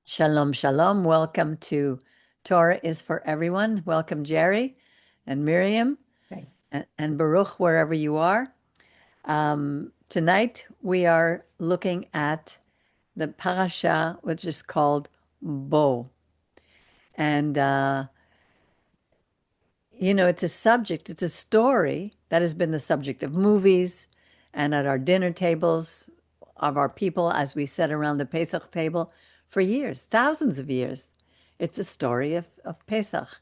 Shalom, shalom. Welcome to Torah is for Everyone. Welcome, Jerry and Miriam Okay. and Baruch, wherever you are. Tonight we are looking at the parasha, which is called Bo. And, it's a subject, it's a story that has been the subject of movies and at our dinner tables of our people as we sit around the Pesach table for years, thousands of years. It's the story of Pesach.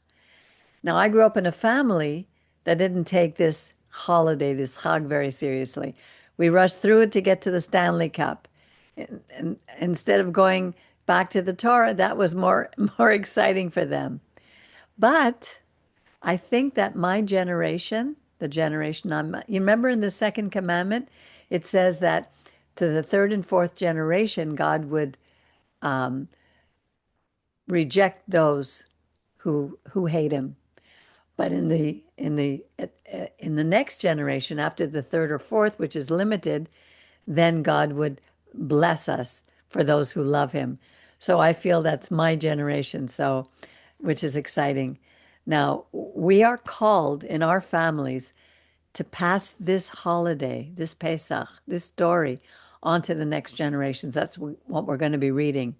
Now, I grew up in a family that didn't take this holiday, this Chag, very seriously. We rushed through it to get to the Stanley Cup. And instead of going back to the Torah, that was more, more exciting for them. But I think that my generation, the generation you remember in the second commandment, it says that to the third and fourth generation, God would reject those who hate him. But in the next generation, after the third or fourth, which is limited, then God would bless us for those who love him. So I feel that's my generation, so which is exciting. Now, we are called in our families to pass this holiday, this Pesach, this story on to the next generations. That's what we're going to be reading.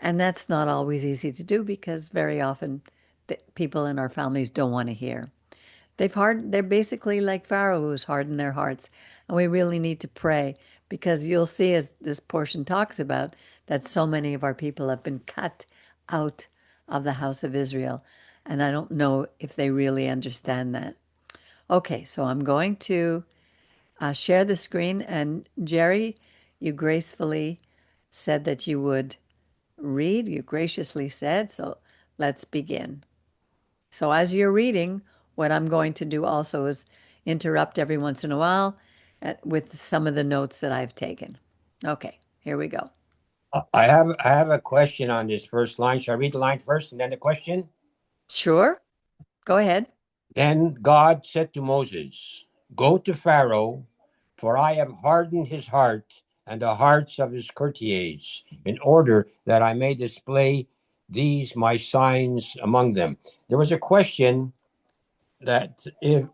And that's not always easy to do because very often the people in our families don't want to hear. They're basically like Pharaoh who's hardened their hearts. And we really need to pray because you'll see as this portion talks about that so many of our people have been cut out of the house of Israel. And I don't know if they really understand that. Okay, so I'm going to share the screen. And Jerry, you gracefully said that you would read. You graciously said. So let's begin. So as you're reading, what I'm going to do also is interrupt every once in a while with some of the notes that I've taken. Okay, here we go. I have a question on this first line. Shall I read the line first and then the question? Sure, go ahead. Then God said to Moses, "Go to Pharaoh, for I have hardened his heart and the hearts of his courtiers, in order that I may display these my signs among them." There was a question that if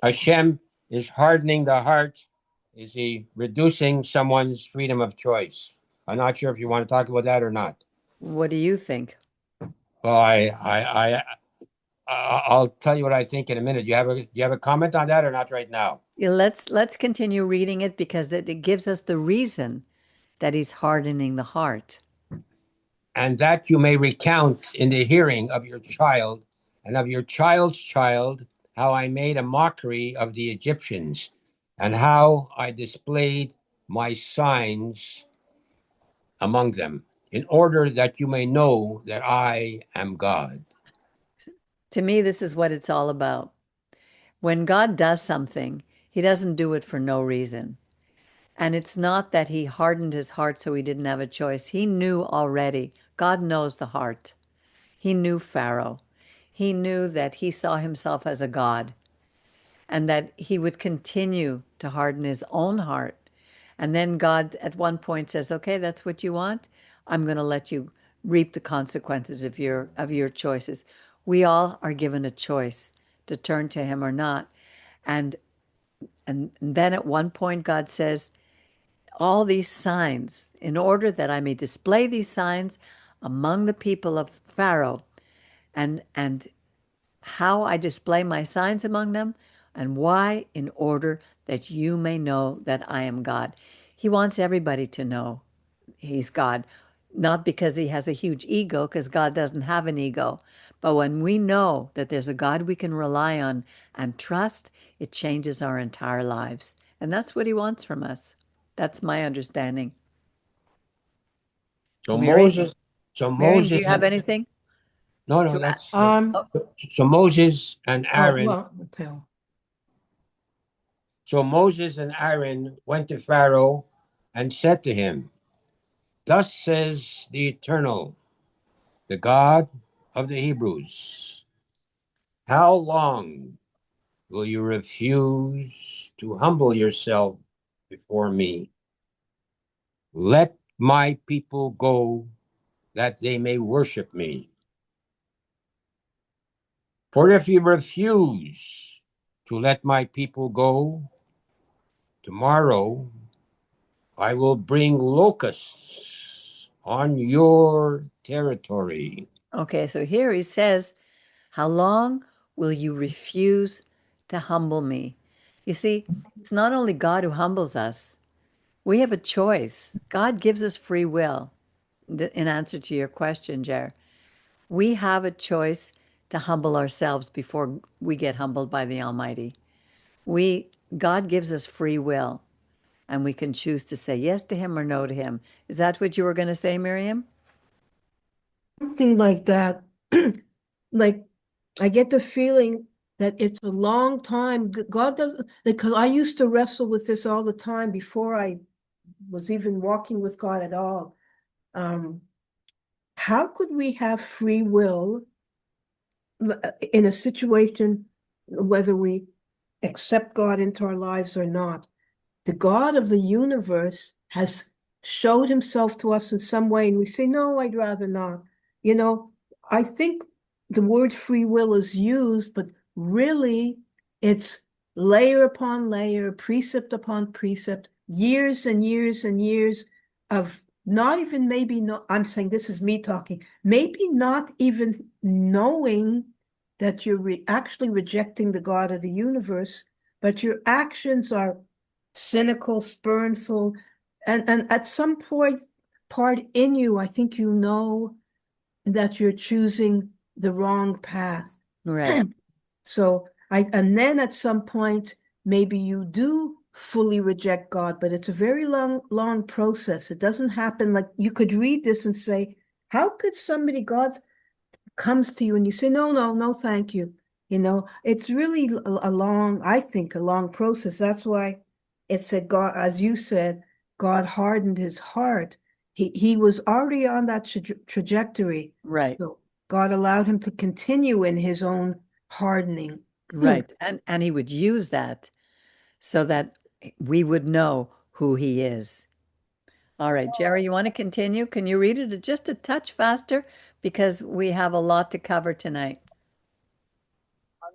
Hashem is hardening the heart, is he reducing someone's freedom of choice? I'm not sure if you want to talk about that or not. What do you think? Well, I'll tell you what I think in a minute. You have a comment on that or not right now? Yeah, let's continue reading it because it gives us the reason that he's hardening the heart. And that you may recount in the hearing of your child and of your child's child how I made a mockery of the Egyptians and how I displayed my signs among them, in order that you may know that I am God. To me, this is what it's all about. When God does something, he doesn't do it for no reason. And it's not that he hardened his heart so he didn't have a choice. He knew already. God knows the heart. He knew Pharaoh. He knew that he saw himself as a god and that he would continue to harden his own heart. And then God at one point says, "Okay, that's what you want. I'm going to let you reap the consequences of your choices." We all are given a choice to turn to him or not. And and then at one point God says, "All these signs, in order that I may display these signs among the people of Pharaoh, and how I display my signs among them, and why, in order that you may know that I am God." He wants everybody to know he's God, not because he has a huge ego, because God doesn't have an ego. But when we know that there's a God we can rely on and trust, it changes our entire lives. And that's what he wants from us. That's my understanding. So Miriam, Moses, so Miriam, do you Moses, have anything no, no, to add? that's Oh, so Moses and Oh, Aaron. well, okay. So Moses and Aaron went to Pharaoh and said to him, "Thus says the Eternal, the God of the Hebrews, how long will you refuse to humble yourself before me? Let my people go, that they may worship me. For if you refuse to let my people go, tomorrow I will bring locusts on your territory. Okay, so here he says, how long will you refuse to humble me? You see, it's not only God who humbles us, we have a choice. God gives us free will. In answer to your question, Jer, we have a choice to humble ourselves before we get humbled by the Almighty. God gives us free will, and we can choose to say yes to Him or no to Him. Is that what you were going to say, Miriam? Something like that. Like, I get the feeling that it's a long time. God doesn't, because I used to wrestle with this all the time before I was even walking with God at all. How could we have free will in a situation, whether we accept God into our lives or not? The God of the universe has showed himself to us in some way, and we say, no, I'd rather not. You know, I think the word free will is used, but really it's layer upon layer, precept upon precept, years and years and years of not even maybe no, I'm saying this is me talking, maybe not even knowing that you're actually rejecting the God of the universe, but your actions are cynical, spurnful, and at some point, part in you, I think you know that you're choosing the wrong path. Right. So and then at some point, maybe you do fully reject God, but it's a very long process. It doesn't happen like you could read this and say, how could somebody, God comes to you and you say, no, no, no, thank you. It's really a long, I think, a long process. That's why it said God, as you said, God hardened his heart. He was already on that Right. trajectory. So God allowed him to continue in his own hardening. Right. And he would use that so that we would know who he is. All right, Jerry, you want to continue? Can you read it just a touch faster? Because we have a lot to cover tonight.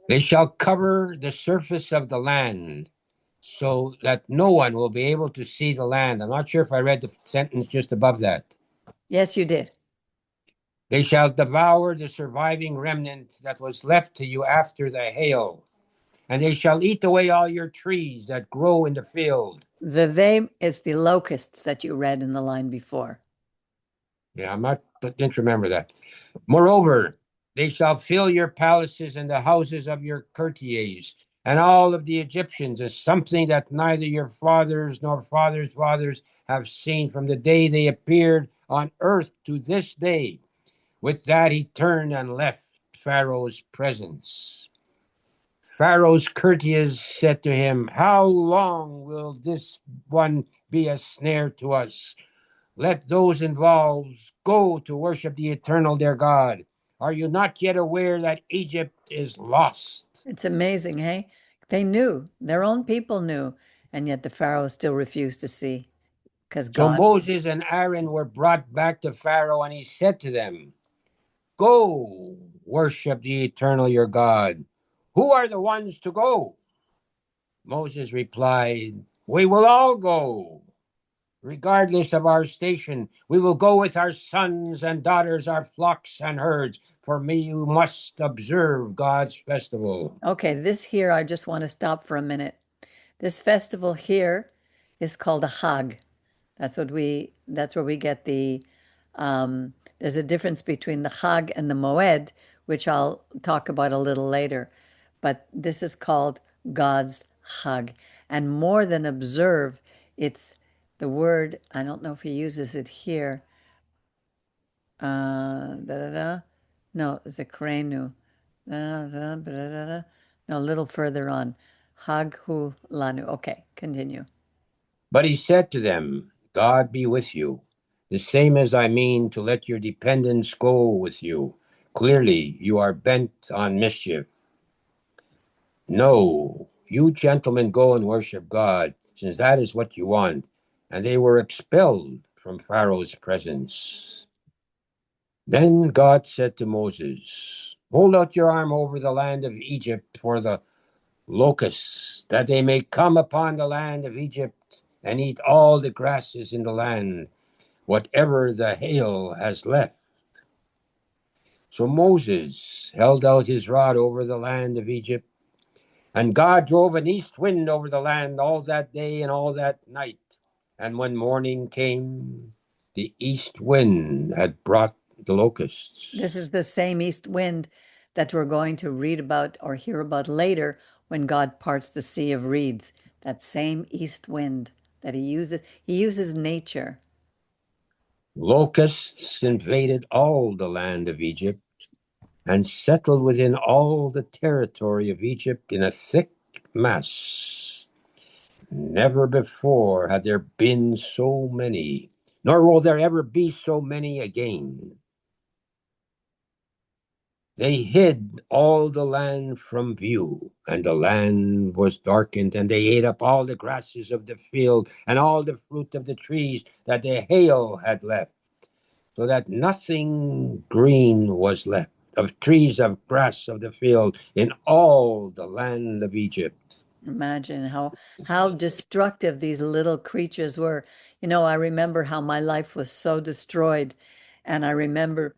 They shall cover the surface of the land so that no one will be able to see the land. I'm not sure if I read the sentence just above that. Yes, you did. They shall devour the surviving remnant that was left to you after the hail, and they shall eat away all your trees that grow in the field. The they is the locusts that you read in the line before. Yeah, didn't remember that. Moreover, they shall fill your palaces and the houses of your courtiers, and all of the Egyptians as something that neither your fathers nor fathers' fathers have seen from the day they appeared on earth to this day. With that, he turned and left Pharaoh's presence. Pharaoh's courtiers said to him, how long will this one be a snare to us? Let those involved go to worship the eternal their God. Are you not yet aware that Egypt is lost? It's amazing, hey? They knew, their own people knew, and yet the Pharaoh still refused to see because So God. Moses and Aaron were brought back to Pharaoh, and he said to them, go worship the eternal your God. Who are the ones to go? Moses replied, we will all go. Regardless of our station, we will go with our sons and daughters, our flocks and herds. For me, you must observe God's festival. Okay, this here, I just want to stop for a minute. This festival here is called a Chag. That's where we get there's a difference between the Chag and the Moed, which I'll talk about a little later. But this is called God's Chag. And more than observe, it's the word, I don't know if he uses it here. Da, da, da. No, Zekrenu. Da, da, da, da, da, da. No, a little further on. Hag hu lanu. Okay, continue. But he said to them, God be with you, the same as I mean to let your dependents go with you. Clearly, you are bent on mischief. No, you gentlemen go and worship God, since that is what you want. And they were expelled from Pharaoh's presence. Then God said to Moses, hold out your arm over the land of Egypt for the locusts, that they may come upon the land of Egypt and eat all the grasses in the land, whatever the hail has left. So Moses held out his rod over the land of Egypt, and God drove an east wind over the land all that day and all that night. And when morning came, the east wind had brought the locusts. This is the same east wind that we're going to read about or hear about later when God parts the Sea of Reeds. That same east wind that he uses nature. Locusts invaded all the land of Egypt and settled within all the territory of Egypt in a thick mass. Never before had there been so many, nor will there ever be so many again. They hid all the land from view, and the land was darkened, and they ate up all the grasses of the field and all the fruit of the trees that the hail had left, so that nothing green was left of trees of grass of the field in all the land of Egypt. Imagine how destructive these little creatures were. I remember how my life was so destroyed, and I remember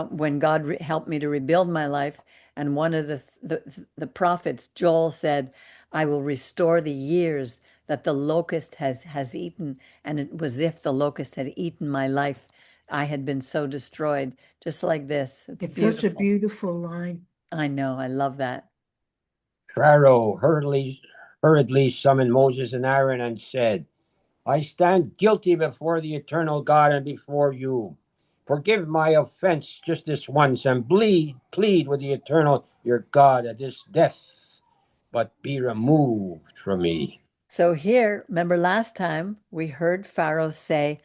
when God helped me to rebuild my life. And one of the prophets, Joel, said, "I will restore the years that the locust has eaten." And it was if the locust had eaten my life. I had been so destroyed, just like this. It's such a beautiful. beautiful line. I know. I love that. Pharaoh hurriedly summoned Moses and Aaron and said, I stand guilty before the eternal God and before you. Forgive my offense just this once and plead with the eternal your God at this death, but be removed from me. So here, remember last time we heard Pharaoh say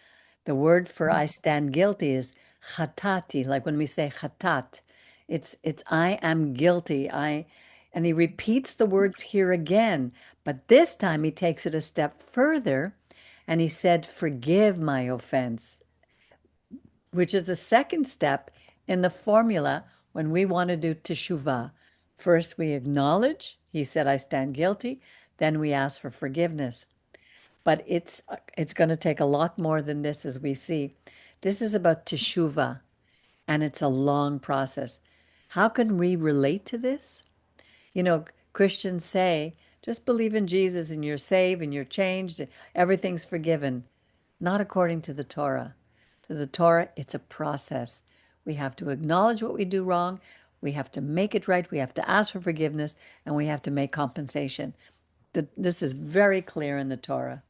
the word for I stand guilty is chatati, like when we say chatat. It's I am guilty. And he repeats the words here again, but this time he takes it a step further and he said, forgive my offense, which is the second step in the formula when we want to do teshuvah. First, we acknowledge, he said, I stand guilty. Then we ask for forgiveness. But it's going to take a lot more than this, as we see. This is about teshuvah, and it's a long process. How can we relate to this? Christians say, just believe in Jesus and you're saved and you're changed, everything's forgiven. Not according to the Torah. To the Torah, it's a process. We have to acknowledge what we do wrong, we have to make it right, we have to ask for forgiveness, and we have to make compensation. This is very clear in the Torah.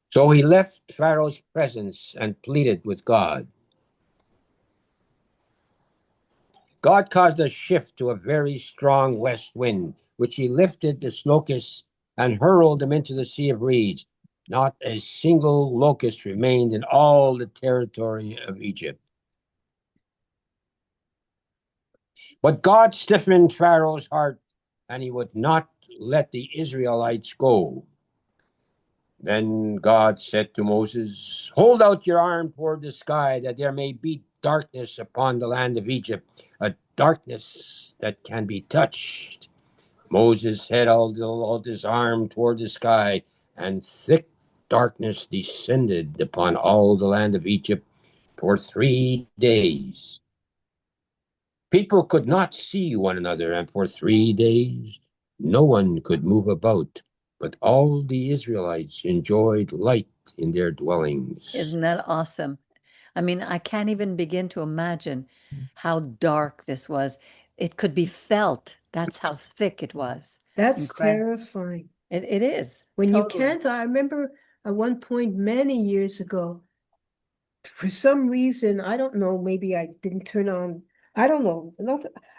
So he left Pharaoh's presence and pleaded with God. God caused a shift to a very strong west wind, which he lifted the locusts and hurled them into the Sea of Reeds. Not a single locust remained in all the territory of Egypt. But God stiffened Pharaoh's heart, and he would not let the Israelites go. Then God said to Moses, hold out your arm toward the sky, that there may be darkness upon the land of Egypt, a darkness that can be touched. Moses held his arm toward the sky, and thick darkness descended upon all the land of Egypt for 3 days. People could not see one another, and for 3 days no one could move about, but all the Israelites enjoyed light in their dwellings. Isn't that awesome? I mean, I can't even begin to imagine how dark this was. It could be felt. That's how thick it was. That's Incredible. terrifying. It is. When you Totally. can't, I remember at one point many years ago, for some reason, I don't know, maybe I didn't turn on, I don't know,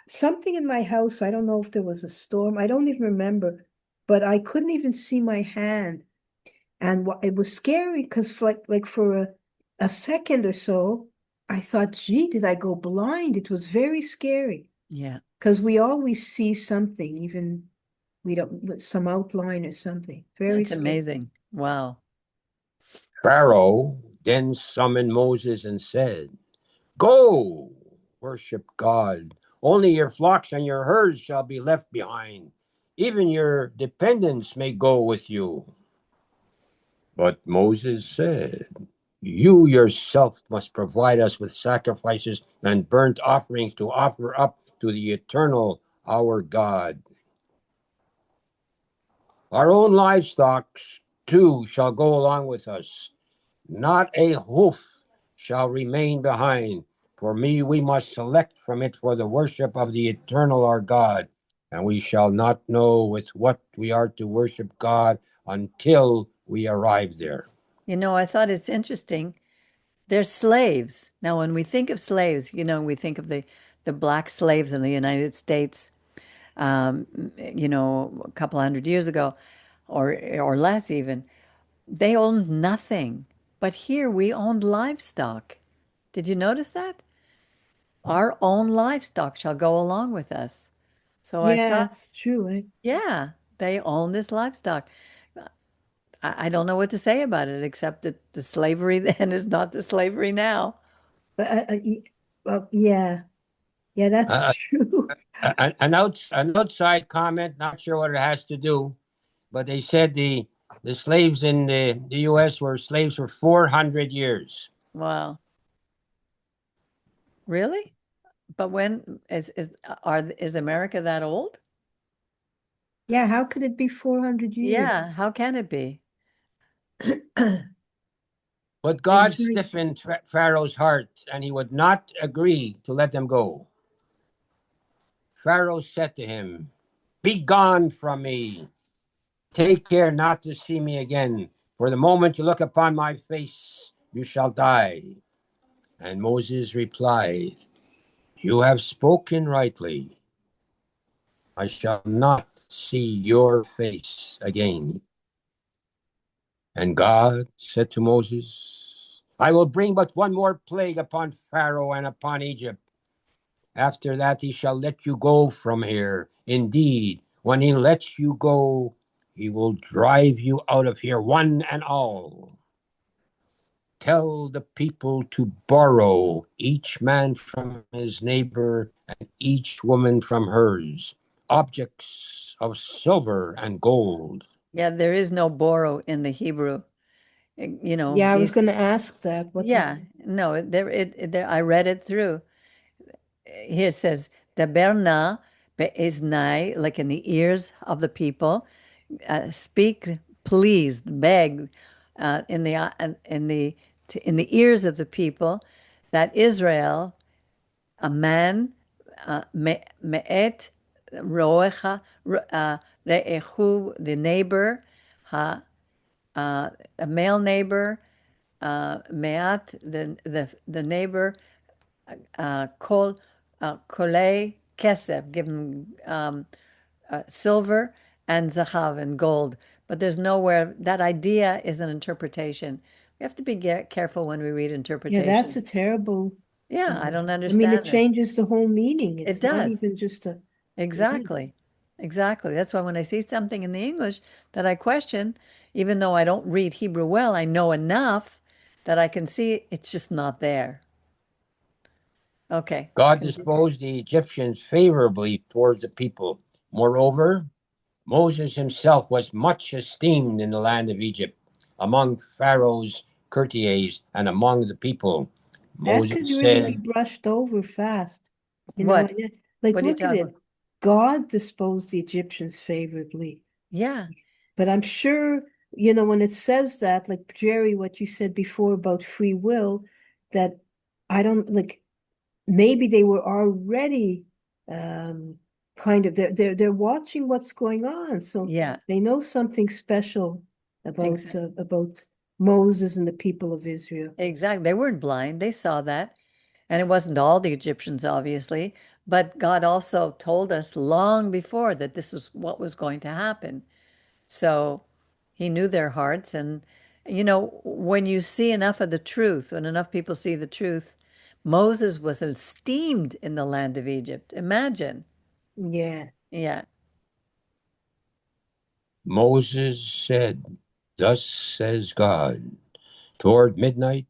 something in my house. I don't know if there was a storm. I don't even remember, but I couldn't even see my hand. And it was scary because for a second or so, I thought, gee, did I go blind? It was very scary Yeah. because we always see something, even we don't, with some outline or something. Very That's scary. amazing. Wow. Pharaoh then summoned Moses and said, "Go, worship God. Only your flocks and your herds shall be left behind. Even your dependents may go with you." But Moses said, "You yourself must provide us with sacrifices and burnt offerings to offer up to the eternal our God. Our own livestock too shall go along with us. Not a hoof shall remain behind. For me, we must select from it for the worship of the eternal our God, and we shall not know with what we are to worship God until we arrive there." You know, I thought it's interesting. They're slaves. Now, when we think of slaves, you know, we think of the black slaves in the United States, you know, a couple hundred years ago, or less even. They owned nothing. But here we owned livestock. Did you notice that? Our own livestock shall go along with us. So I Yeah, thought, it's true. yeah, they own this livestock. I don't know what to say about it except that the slavery then is not the slavery now. But well, yeah, yeah, that's Uh, true. an outside comment, not sure what it has to do, but they said the slaves in the U.S. were slaves for 400 years. Wow. Really? But when is America that old? Yeah, how could it be 400 years? Yeah, how can it be? But I'm God sure. stiffened Pharaoh's heart, and he would not agree to let them go. Pharaoh said to him, "Be gone from me. Take care not to see me again. For the moment you look upon my face, you shall die." And Moses replied, "You have spoken rightly. I shall not see your face again." And God said to Moses, "I will bring but one more plague upon Pharaoh and upon Egypt. After that, he shall let you go from here. Indeed, when he lets you go, he will drive you out of here, one and all. Tell the people to borrow, each man from his neighbor and each woman from hers, objects of silver and gold." Yeah, there is no borrow in the Hebrew. You know, Yeah, I was these, going to ask that. What does yeah, no, there, I read it through. Here it says, Daberna be'iznai, like in the ears of the people, speak, please, beg, in the in the ears of the people, that Israel, a man, me'et roecha, re'echu, the neighbor, ha, a male neighbor, me'at, the neighbor, kol, kolei kesef, give him silver and zahav and gold. But there's nowhere, that idea is an interpretation. We have to be careful when we read Yeah, that's interpretation. a terrible. Yeah, I don't I mean, it understand it. changes the whole meaning. It It's not does. even just a. Yeah, Exactly. Exactly. That's why when I see something in the English that I question, even though I don't read Hebrew well, I know enough that I can see it's just not there. Okay. God disposed the Egyptians favorably towards the people. Moreover, Moses himself was much esteemed in the land of Egypt, among Pharaoh's courtiers and among the people. that could Moses really be said, brushed over fast. What? Like What are you look at talking it. about? God disposed the Egyptians favorably. Yeah. But I'm sure, when it says that, like Jerry, what you said before about free will, that I don't like maybe they were already kind of they're watching what's going on, so Yeah. they know something special about Moses and the people of Israel. Exactly. They weren't blind. They saw that. And it wasn't all the Egyptians, obviously, but God also told us long before that this is what was going to happen. So he knew their hearts. And, you know, when you see enough of the truth, when enough people see the truth, Moses was esteemed in the land of Egypt. Imagine. Yeah. Yeah. Moses said, "Thus says God, toward midnight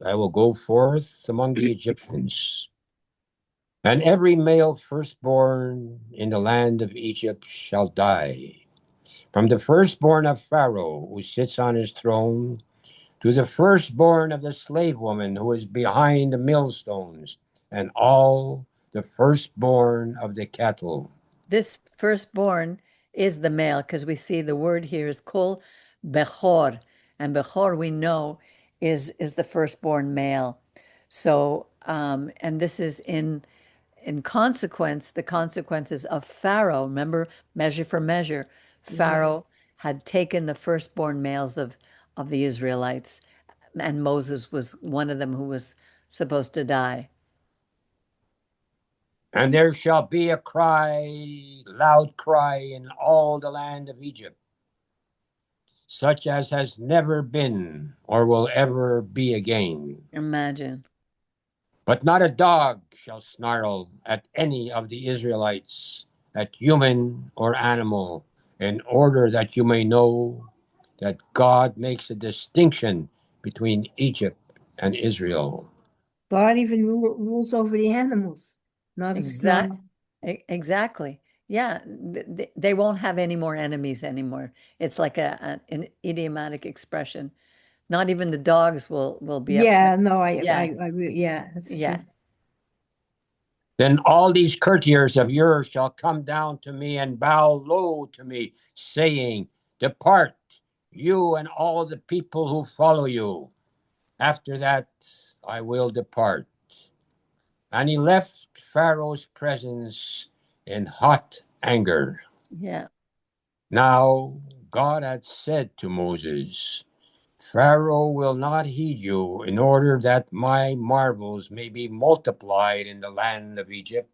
I will go forth among the Egyptians, and every male firstborn in the land of Egypt shall die, from the firstborn of Pharaoh who sits on his throne to the firstborn of the slave woman who is behind the millstones, and all the firstborn of the cattle. This firstborn is the male, because we see the word here is kol bechor, and bechor we know is the firstborn male. So, and this is in consequence, the consequences of Pharaoh. Remember, measure for measure. Pharaoh had taken the firstborn males of the Israelites, and Moses was one of them who was supposed to die. And there shall be a cry, loud cry, in all the land of Egypt, such as has never been or will ever be again. Imagine. But not a dog shall snarl at any of the Israelites, at human or animal, in order that you may know that God makes a distinction between Egypt and Israel. God even rules over the animals, not a Exact, snarl. exactly. Yeah, they won't have any more enemies anymore. It's like an idiomatic expression. Not even the dogs will be upset. Yeah, no, Yeah, yeah, that's yeah. true. Then all these courtiers of yours shall come down to me and bow low to me, saying, Depart, you and all the people who follow you. After that, I will depart. And he left Pharaoh's presence in hot anger. Yeah. Now, God had said to Moses, Pharaoh will not heed you, in order that my marvels may be multiplied in the land of Egypt.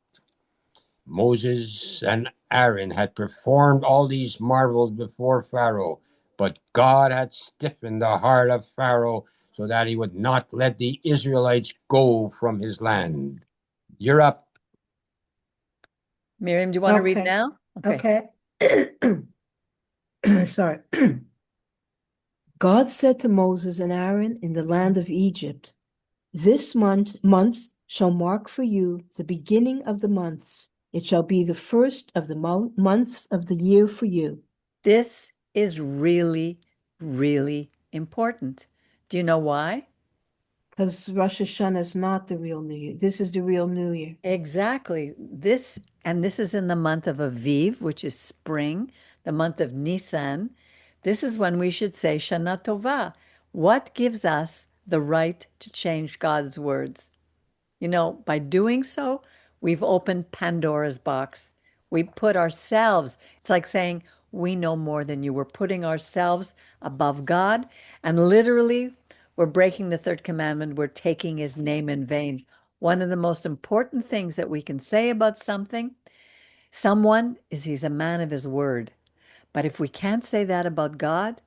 Moses and Aaron had performed all these marvels before Pharaoh, but God had stiffened the heart of Pharaoh so that he would not let the Israelites go from his land. You're up. Miriam, do you want to read Okay, now? Okay. okay. Sorry. God said to Moses and Aaron in the land of Egypt, This month shall mark for you the beginning of the months. It shall be the first of the months of the year for you. This is really, really important. Do you know why? Because Rosh Hashanah is not the real New Year. This is the real New Year. Exactly. This is in the month of Aviv, which is spring, the month of Nisan. This is when we should say Shana Tova. What gives us the right to change God's words? You know, by doing so, we've opened Pandora's box. We put ourselves, it's like saying, we know more than you. We're putting ourselves above God. And literally, we're breaking the third commandment. We're taking his name in vain. One of the most important things that we can say about someone, is he's a man of his word. But if we can't say that about God,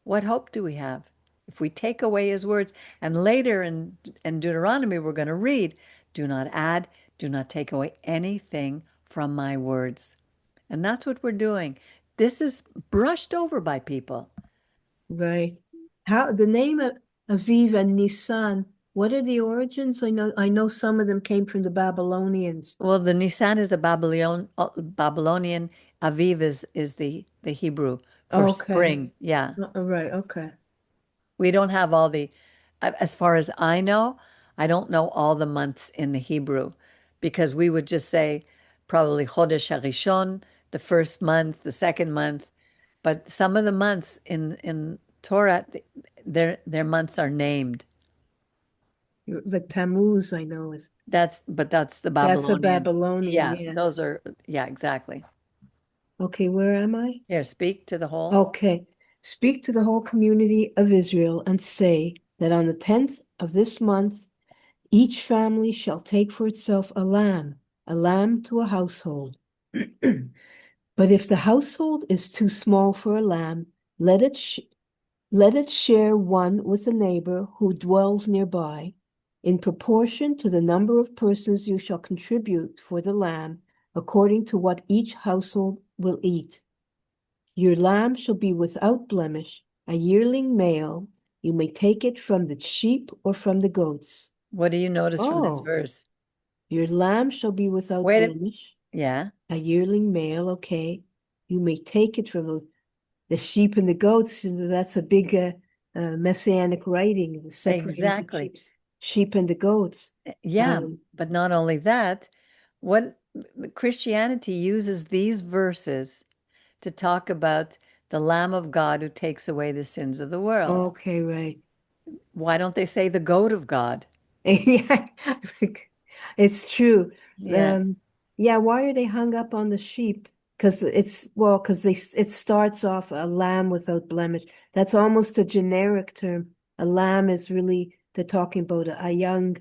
what hope do we have? If we take away his words, and later in Deuteronomy, we're going to read, do not add, do not take away anything from my words. And that's what we're doing. This is brushed over by people. Right. How the name of Aviv and Nisan, what are the origins? I know some of them came from the Babylonians. Well, the Nisan is a Babylonian. Aviv is the Hebrew for Okay. spring. Yeah. Right, okay. We don't have all the, as far as I know, I don't know all the months in the Hebrew because we would just say probably Chodesh HaRishon, the first month, the second month. But some of the months in Torah, their months are named. The Tammuz, I know is That's the that's a Babylonian. Babylonian, Yeah, yeah. those are, yeah, exactly. Okay, where am I? Here, speak to the whole. Okay. Speak to the whole community of Israel and say that on the 10th of this month, each family shall take for itself a lamb to a household. But if the household is too small for a lamb, let it share one with a neighbor who dwells nearby. In proportion to the number of persons you shall contribute for the lamb, according to what each household will eat. Your lamb shall be without blemish, a yearling male. You may take it from the sheep or from the goats. What do you notice from this Oh, verse? your lamb shall be without Wait a, blemish, yeah, a yearling male, okay. You may take it from the sheep and the goats. That's a big messianic writing, separating the exactly. sheep and the goats. Yeah, Um, but not only that, what Christianity uses these verses to talk about the Lamb of God who takes away the sins of the world. okay, right. Why don't they say the goat of God? Yeah, it's true. Yeah, Um, yeah, why are they hung up on the sheep? Because because it starts off a lamb without blemish. That's almost a generic term. A lamb is really they're talking about a young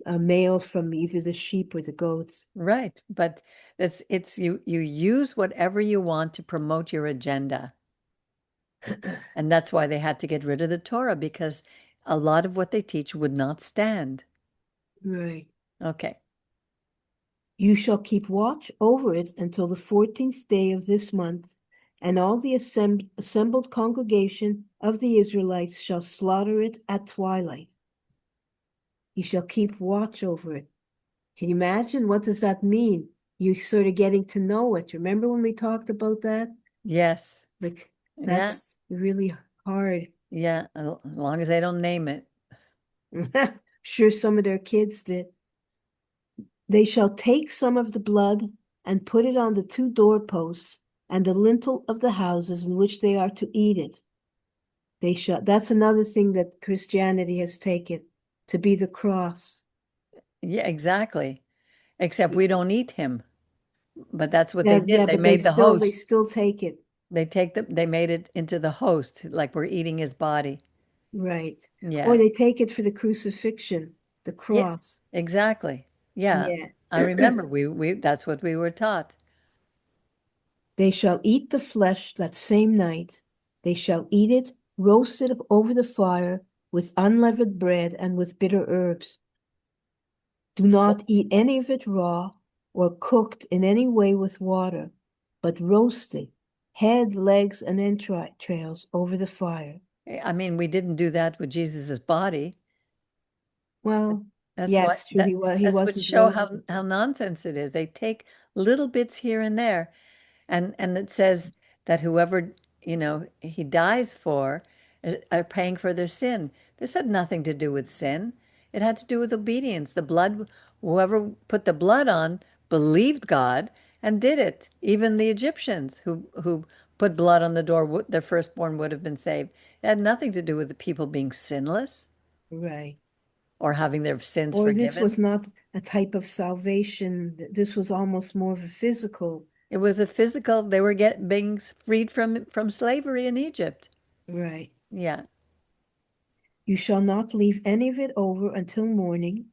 male from either the sheep or the goats. right. But it's you use whatever you want to promote your agenda. And that's why they had to get rid of the Torah because a lot of what they teach would not stand. Right. Okay. You shall keep watch over it until the 14th day of this month, and all the assembled congregation of the Israelites shall slaughter it at twilight. You shall keep watch over it. Can you imagine? What does that mean? You sort of getting to know it. Remember when we talked about that? Yes. Like, Yeah. that's really hard. Yeah. As long as they don't name it. Sure, some of their kids did. They shall take some of the blood and put it on the two doorposts and the lintel of the houses in which they are to eat it. That's another thing that Christianity has taken to be the cross. Yeah, exactly. Except we don't eat him. But that's what they Yeah, did. yeah, They but made the they host. still take it. They made it into the host, like we're eating his body. Right. Or Yeah. they take it for the crucifixion, the Yeah, cross. exactly. Yeah. Yeah. I remember we that's what we were taught. They shall eat the flesh that same night. They shall eat it roasted over the fire with unleavened bread and with bitter herbs. Do not eat any of it raw or cooked in any way with water, but roasted, head, legs, and entrails over the fire. I mean, we didn't do that with Jesus's body. Well, That's yeah, why it's true. He that's what wasn't show roasted. how nonsense it is. They take little bits here and there, and it says that whoever he dies for are paying for their sin. This had nothing to do with sin. It had to do with obedience. The blood, whoever put the blood on, believed God and did it. Even the Egyptians who put blood on the door, their firstborn would have been saved. It had nothing to do with the people being sinless Right. or having their sins Or this was forgiven. not a type of salvation. This was almost more of a physical. It was a physical, they were being freed from slavery in Egypt. Right. Yeah. You shall not leave any of it over until morning.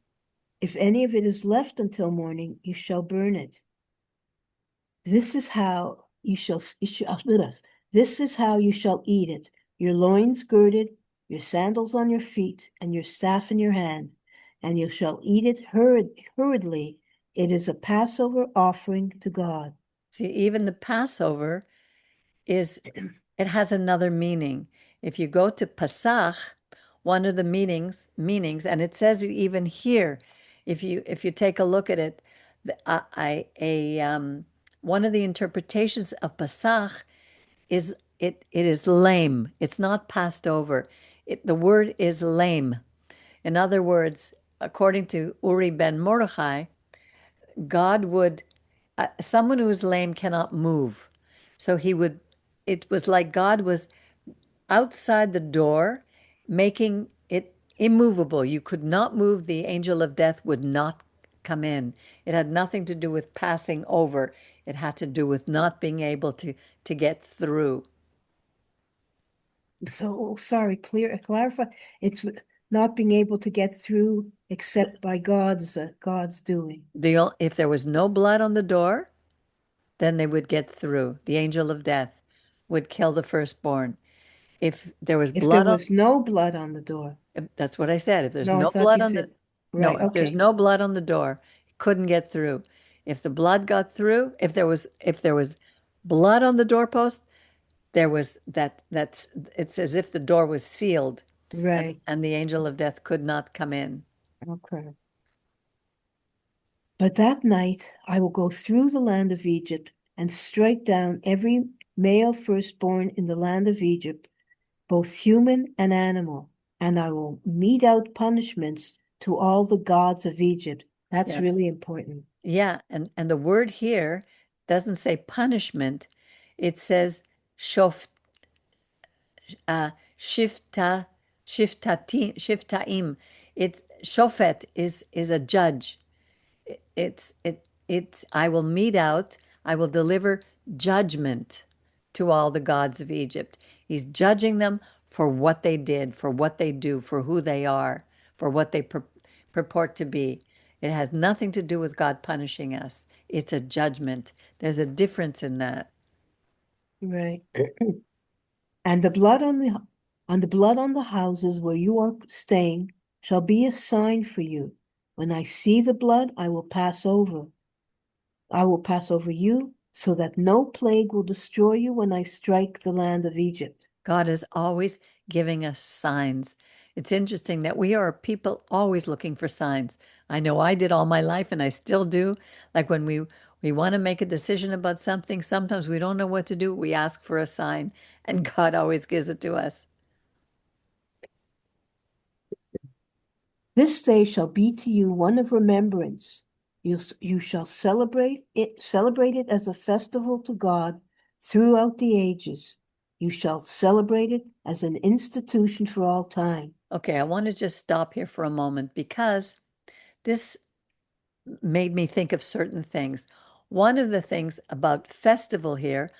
If any of it is left until morning, you shall burn it. This is how this is how you shall eat it. Your loins girded, your sandals on your feet, and your staff in your hand, and you shall eat it hurriedly. It is a Passover offering to God. See, even the Passover is it has another meaning. If you go to Pasach, one of the meanings, and it says it even here, if you take a look at it, one of the interpretations of Pasach is it is lame. It's not passed over. The word is lame. In other words, according to Uri ben Mordechai, God would, someone who is lame cannot move. So it was like God was outside the door, making it immovable. You could not move. The angel of death would not come in. It had nothing to do with passing over. It had to do with not being able to get through. So sorry, clarify. It's not being able to get through except by God's doing. If there was no blood on the door, then they would get through. The angel of death would kill the firstborn. If there was If there blood on, was no blood on the door. that's what I said. If there's No, I no thought blood you on the, said no, right. if there's Okay. no blood on the door, it couldn't get through. If the blood got through, if there was blood on the doorpost, there was that's it's as if the door was sealed. Right. and the angel of death could not come in. Okay. But that night I will go through the land of Egypt and strike down every male firstborn in the land of Egypt, both human and animal, and I will mete out punishments to all the gods of Egypt. That's Yeah. really important. Yeah, and the word here doesn't say punishment. It says shof uh shifta shiftaim. It's shofet is a judge. It's I will mete out, I will deliver judgment to all the gods of Egypt. He's judging them for what they did, for what they do, for who they are, for what they purport to be. It has nothing to do with God punishing us. It's a judgment. There's a difference in that. Right. And the blood on the houses where you are staying shall be a sign for you. When I see the blood, I will pass over. I will pass over you, so that no plague will destroy you when I strike the land of Egypt. God is always giving us signs. It's interesting that we are people always looking for signs. I know I did all my life and I still do. Like when we want to make a decision about something, sometimes we don't know what to do. We ask for a sign and God always gives it to us. This day shall be to you one of remembrance. You shall celebrate it as a festival to God throughout the ages. You shall celebrate it as an institution for all time. Okay, I want to just stop here for a moment because this made me think of certain things. One of the things about festival here,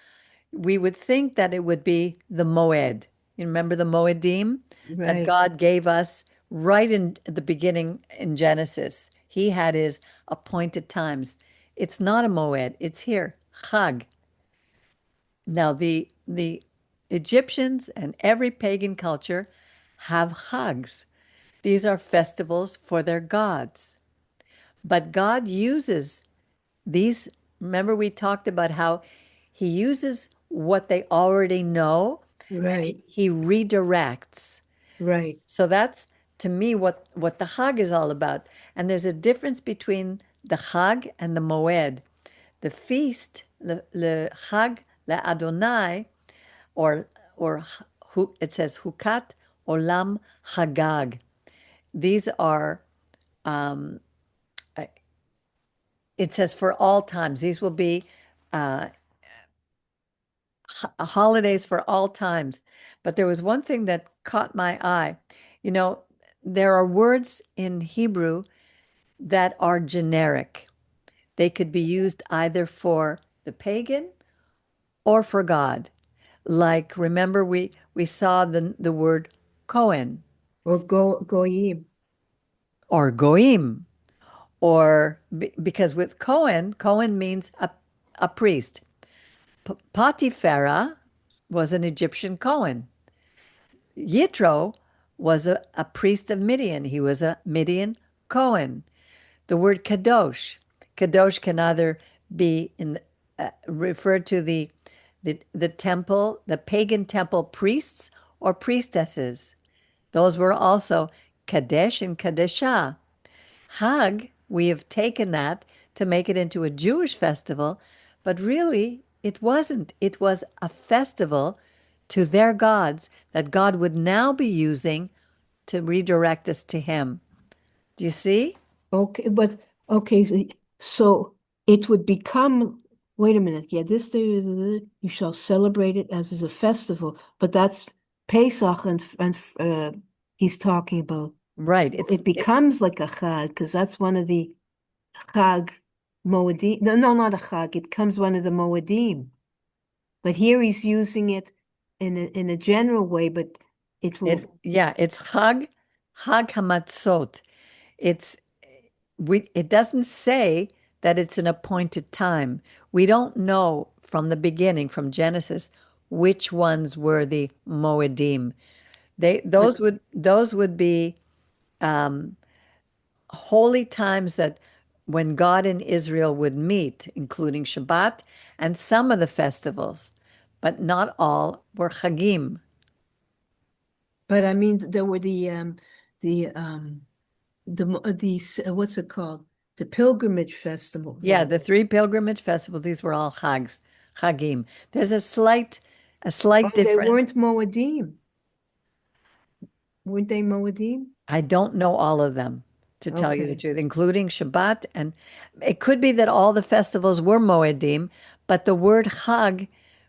we would think that it would be the Moed. You remember the Moedim that Right. God gave us right in the beginning in Genesis? He had his appointed times. It's not a Moed, it's here, Chag. Now, the Egyptians and every pagan culture have Chags. These are festivals for their gods. But God uses these, remember we talked about how he uses what they already know and Right. he redirects. Right. So that's to me what the Chag is all about. And there's a difference between the Chag and the Moed. The feast, le Chag le Adonai, or or it says Hukat Olam Chagag. These are it says for all times. These will be uh, holidays for all times. But there was one thing that caught my eye. You know, there are words in Hebrew that are generic. They could be used either for the pagan or for God. Like remember we saw the word Cohen Or goyim. or Goim or because with Cohen means a priest. Potipharah was an Egyptian Cohen. Yitro was a priest of Midian. He was a Midian Cohen. The word kadosh can either be referred to the temple, the pagan temple priests or priestesses. Those were also kadesh and kadeshah. Hag, we have taken that to make it into a Jewish festival, but really it wasn't. It was a festival to their gods that God would now be using to redirect us to Him. Do you see? Okay, but okay, so it would become, wait a minute, yeah, this day you shall celebrate it as is a festival, but that's Pesach and he's talking about. Right. So it becomes like a chag because that's one of the chag moedim. No, no, not a chag. It becomes one of the moedim. But here he's using it in a general way, but it will. It's Hag Hamatzot. It's it doesn't say that it's an appointed time. We don't know from the beginning, from Genesis, which ones were the Moedim. They But those would be holy times that when God and Israel would meet, including Shabbat and some of the festivals, but not all were Chagim. But I mean, there were these what's it called? The pilgrimage festival Yeah, thing. the three pilgrimage festivals, these were all Chags, Chagim. There's a slight Oh, they difference. weren't Moedim. Weren't they Moedim? I don't know all of them, to tell you the Okay. truth, including Shabbat. And it could be that all the festivals were Moedim, but the word Chag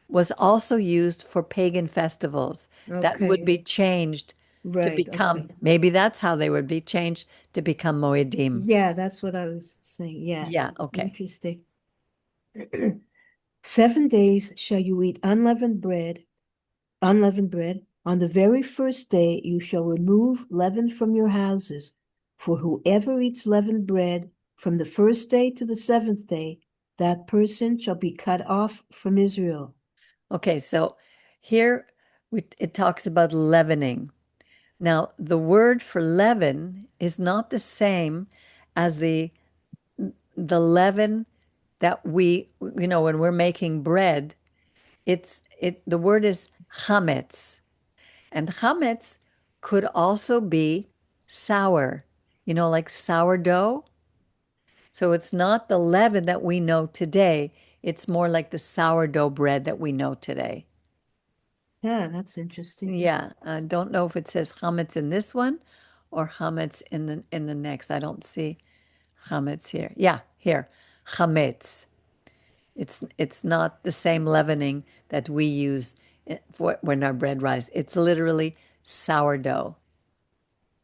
was also used for pagan festivals that would Okay. be changed to Right. become, Okay. maybe that's how they would be changed to become Moedim. Yeah, that's what I was saying. Yeah. Yeah, okay. Interesting. 7 days shall you eat unleavened bread. On the very first day you shall remove leaven from your houses. For whoever eats leavened bread from the first day to the seventh day, that person shall be cut off from Israel. Okay, so here it talks about leavening. Now, the word for leaven is not the same as the leaven that when we're making bread. The word is chametz, and chametz could also be sour, like sourdough. So it's not the leaven that we know today. It's more like the sourdough bread that we know today. Yeah, that's interesting. Yeah, I don't know if it says chametz in this one or chametz in the next. I don't see chametz here. Yeah, here, chametz. It's not the same leavening that we use for when our bread rise. It's literally sourdough.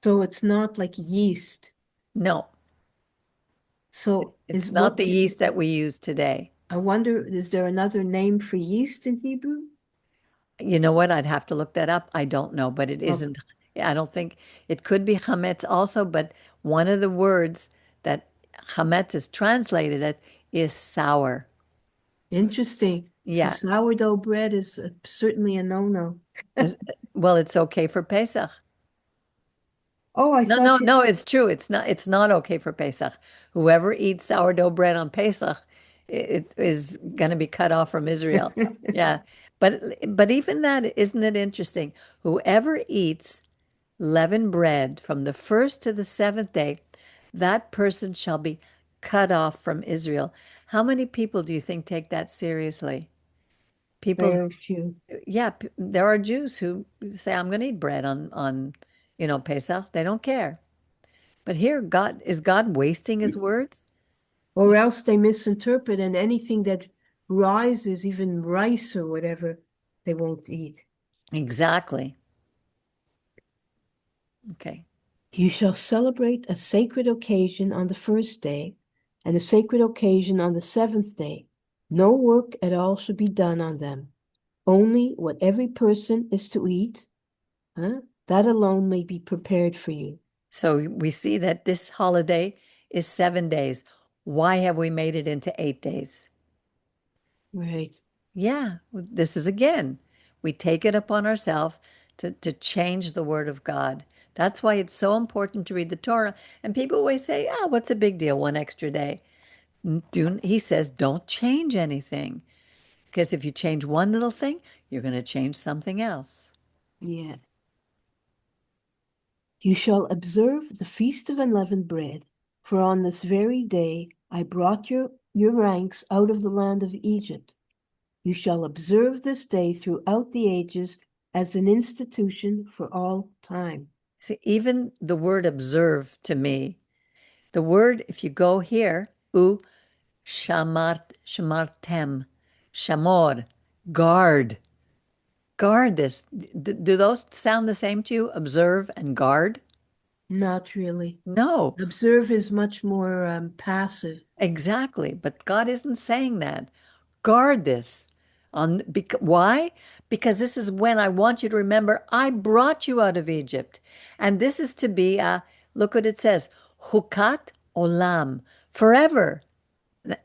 So it's not like yeast. No, So it's not the yeast that we use today. I wonder, is there another name for yeast in Hebrew? You know what? I'd have to look that up. I don't know, but it Oh, isn't. I don't think it could be chametz also, but one of the words that chametz is translated as is sour. interesting. So Yeah. sourdough bread is certainly a no-no. Is- Well, it's okay for Pesach. Oh, I No, thought no, you no, said, it's true. It's not okay for Pesach. Whoever eats sourdough bread on Pesach, it is going to be cut off from Israel. Yeah. But even that, isn't it interesting? Whoever eats leavened bread from the first to the seventh day, that person shall be cut off from Israel. How many people do you think take that seriously? People very few. Yeah, there are Jews who say, "I'm going to eat bread on Pesach." They don't care. But here, God wasting his words? Or else they misinterpret, and anything that rises, even rice or whatever, they won't eat. Exactly. Okay. You shall celebrate a sacred occasion on the first day, and a sacred occasion on the seventh day. No work at all should be done on them. Only what every person is to eat, that alone may be prepared for you. So we see that this holiday is 7 days. Why have we made it into 8 days? Right. Yeah, this is again, we take it upon ourselves to change the word of God. That's why it's so important to read the Torah. And people always say, "Ah, what's the big deal? One extra day." He says, don't change anything. Because if you change one little thing, you're going to change something else. Yeah. You shall observe the feast of unleavened bread, for on this very day I brought your ranks out of the land of Egypt. You shall observe this day throughout the ages as an institution for all time. See, even the word observe to me, the word, if you go here, shamartem, shamor, guard, guard this. Do those sound the same to you? Observe and guard? Not really. No, Observe is much more passive. exactly. But God isn't saying that. Guard this. Why? Because this is when I want you to remember I brought you out of Egypt. And this is to be look what it says, Hukat Olam, forever.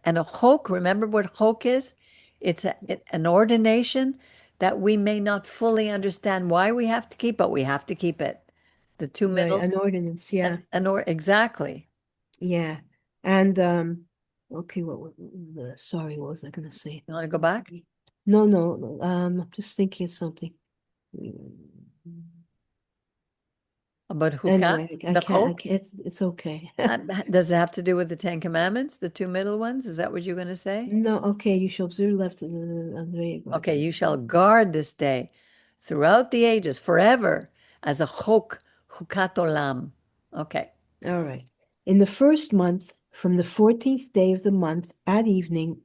And a chok, remember what chok is? It's an ordination that we may not fully understand why we have to keep, but we have to keep it. The two Right, middle, an ordinance, yeah. exactly. Yeah. And okay, sorry, what was I gonna say? You want to go back? No, no, I'm just thinking of something. About hukat, Anyway, the I chok? can't, it's okay. Does it have to do with the Ten Commandments, the two middle ones? Is that what you're going to say? No, okay, you shall observe left. Okay, you shall guard this day throughout the ages, forever, as a chok, hukat olam. Okay. All right. In the first month, from the 14th day of the month at evening,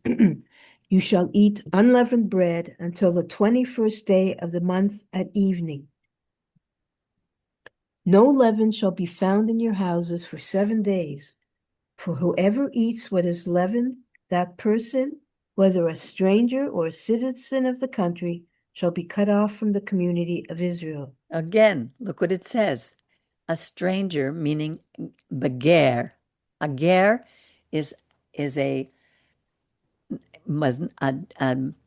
you shall eat unleavened bread until the 21st day of the month at evening. No leaven shall be found in your houses for 7 days. For whoever eats what is leavened, that person, whether a stranger or a citizen of the country, shall be cut off from the community of Israel. Again, look what it says. A stranger, meaning beger. A ger is is a was a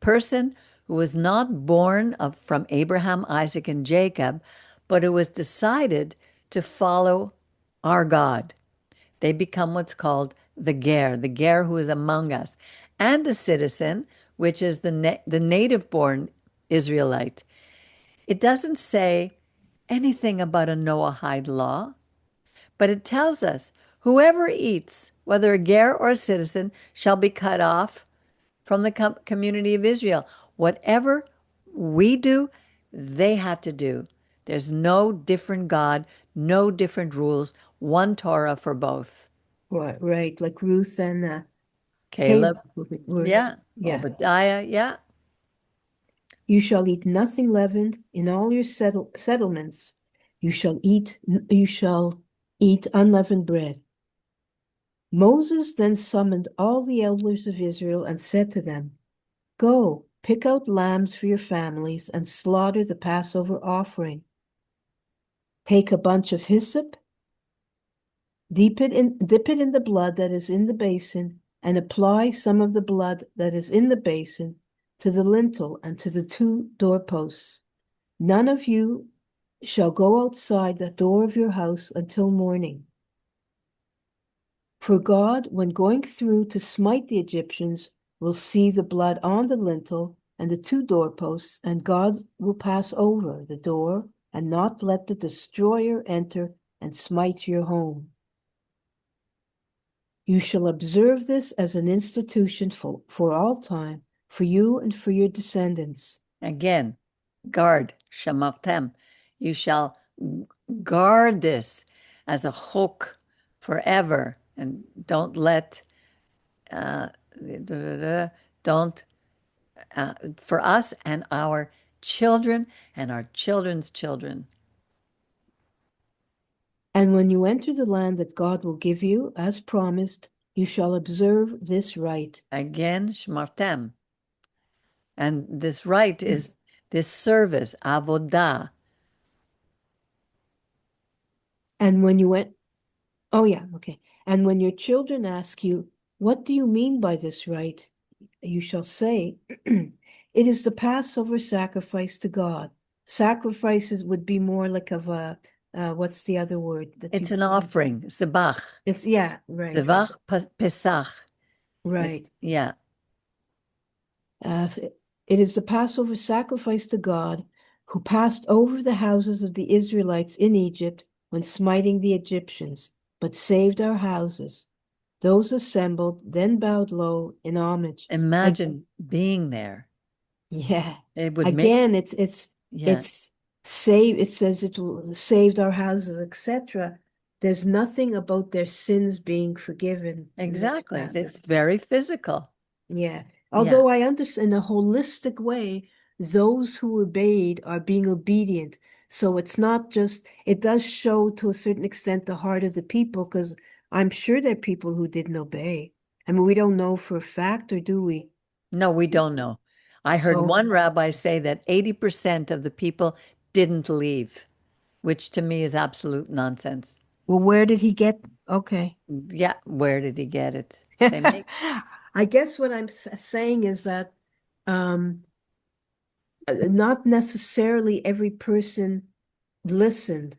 person who was not born from Abraham, Isaac, and Jacob, but who was decided to follow our God. They become what's called the ger who is among us, and the citizen, which is the native born Israelite. It doesn't say anything about a Noahide law, but it tells us whoever eats, whether a ger or a citizen, shall be cut off from the community of Israel. Whatever we do, they had to do. There's no different God, no different rules, one Torah for both. Right, like Ruth and Caleb, Caleb were, yeah. yeah. Obadiah, yeah. You shall eat nothing leavened in all your settlements. You shall eat unleavened bread. Moses then summoned all the elders of Israel and said to them, Go, pick out lambs for your families and slaughter the Passover offering. Take a bunch of hyssop, dip it in the blood that is in the basin, and apply some of the blood that is in the basin to the lintel and to the two doorposts. None of you shall go outside the door of your house until morning. For God, when going through to smite the Egyptians, will see the blood on the lintel and the two doorposts, and God will pass over the door and not let the destroyer enter and smite your home. You shall observe this as an institution for all time, for you and for your descendants. Again, guard, shamartem. You shall guard this as a chok forever, and don't let, uh, don't, for us and our children and our children's children. And when you enter the land that God will give you, as promised, you shall observe this rite. Again, shmartem. And this rite is this service, avodah. And when you went, oh yeah, okay. And when your children ask you, what do you mean by this rite? You shall say, it is the Passover sacrifice to God. Sacrifices would be more like of a, what's the other word that you It's an said? offering, zebach. It's, yeah, right, Zebach Pesach. right. Yeah. It is the Passover sacrifice to God who passed over the houses of the Israelites in Egypt when smiting the Egyptians, but saved our houses. Those assembled then bowed low in homage. Imagine being there. Yeah. It would make, Again, yeah, it's save. It says it will saved our houses, etc. There's nothing about their sins being forgiven in this exactly. passage. It's very physical. Yeah. Yeah. Although I understand in a holistic way, those who obeyed are being obedient. So it's not just, it does show to a certain extent the heart of the people, because I'm sure there are people who didn't obey. I mean, we don't know for a fact, or do we? No, we don't know. I heard So, one rabbi say that 80% of the people didn't leave, which to me is absolute nonsense. well, where did he get? Okay. Yeah, where did he get it? They make I guess what I'm saying is that um, not necessarily every person listened.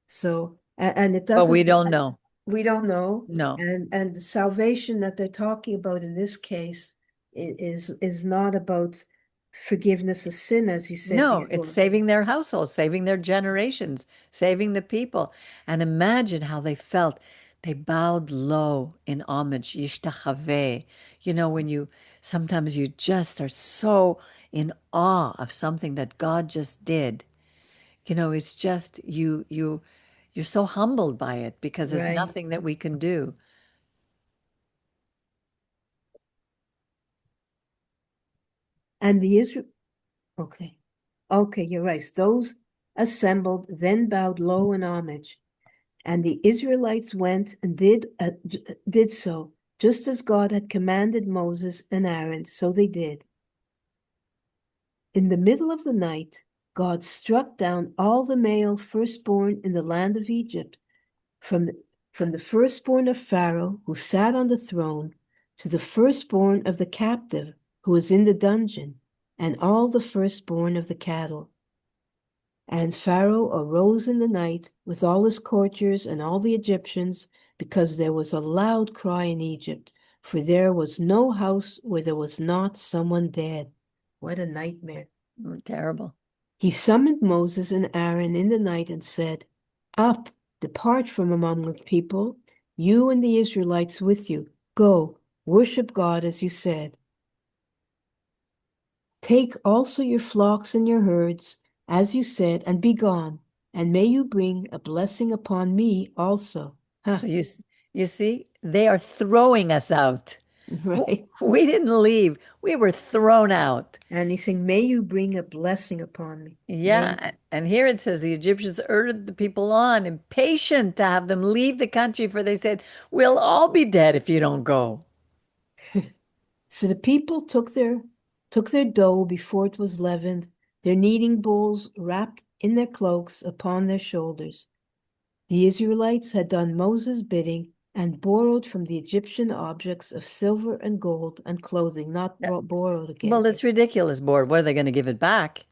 So, and it but we doesn't, don't know. we don't know. No. And the salvation that they're talking about in this case is not about forgiveness of sin, as you said No, it's before. saving their households, saving their generations, saving the people. And imagine how they felt. They bowed low in homage, yishtachaveh. You know, when you sometimes you just are so in awe of something that God just did. You know, it's just you're so humbled by it because there's Right. nothing that we can do. And the Israel, okay. Okay, you're right. Those assembled then bowed low in homage, and the Israelites went and did so, just as God had commanded Moses and Aaron, so they did. In the middle of the night, God struck down all the male firstborn in the land of Egypt, from the, from the firstborn of Pharaoh, who sat on the throne, to the firstborn of the captive, who was in the dungeon, and all the firstborn of the cattle. And Pharaoh arose in the night with all his courtiers and all the Egyptians, because there was a loud cry in Egypt, for there was no house where there was not someone dead. What a nightmare. Terrible. He summoned Moses and Aaron in the night and said, Up, depart from among the people, you and the Israelites with you. Go, worship God as you said. Take also your flocks and your herds, as you said, and be gone, and may you bring a blessing upon me also. Huh, So you see, they are throwing us out. right. We didn't leave. We were thrown out. And he's saying, May you bring a blessing upon me. Yeah, Amazing. and here it says the Egyptians urged the people on, impatient to have them leave the country, for they said, "We'll all be dead if you don't go." So the people took their dough before it was leavened, their kneading bowls wrapped in their cloaks upon their shoulders. The Israelites had done Moses' bidding and borrowed from the Egyptian objects of silver and gold and clothing, not Yeah. borrowed Well, again. it's ridiculous, board. What are they going to give it back?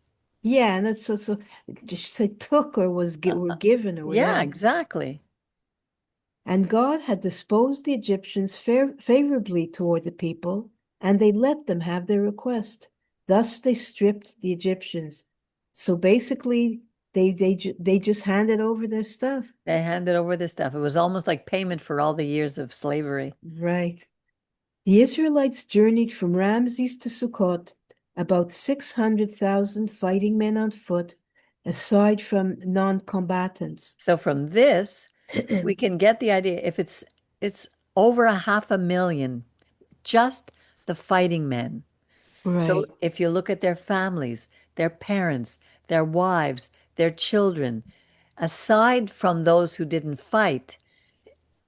Yeah, and that's so just say took or were given or Yeah, whatever. exactly. And God had disposed the Egyptians favorably toward the people, and they let them have their request. Thus they stripped the Egyptians. So basically, they just handed over their stuff. They handed over this stuff. It was almost like payment for all the years of slavery. Right. The Israelites journeyed from Ramses to Sukkot, about 600,000 fighting men on foot, aside from non-combatants. So from this, we can get the idea if it's over a 500,000, just the fighting men. So Right. if you look at their families, their parents, their wives, their children, aside from those who didn't fight,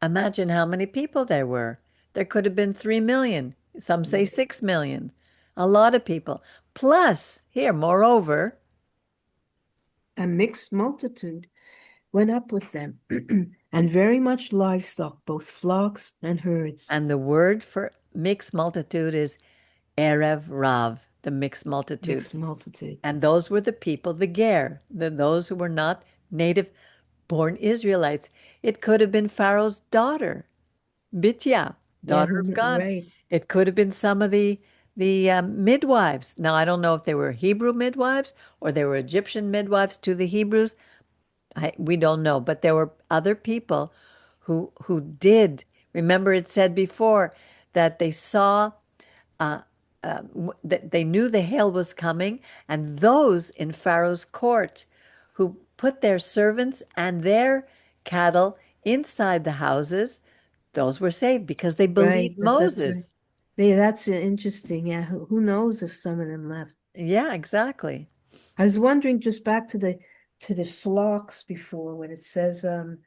imagine how many people there were. There could have been 3 million. Some say 6 million. A lot of people. Plus, here, moreover, A mixed multitude went up with them, and very much livestock, both flocks and herds. and the word for mixed multitude is Erev Rav, the mixed multitude. Mixed multitude. And those were the people, the Ger, those who were not native born Israelites. It could have been Pharaoh's daughter, Bitya, Yeah, daughter of God. right. It could have been some of the midwives. Now, I don't know if they were Hebrew midwives or they were Egyptian midwives to the Hebrews. We don't know, but there were other people who did. Remember, it said before that they saw that they knew the hail was coming, and those in Pharaoh's court who put their servants and their cattle inside the houses, those were saved because they Right. believed That's right. Moses. That's interesting. Yeah, who knows if some of them left. Yeah, exactly. I was wondering just back to the flocks before when it says um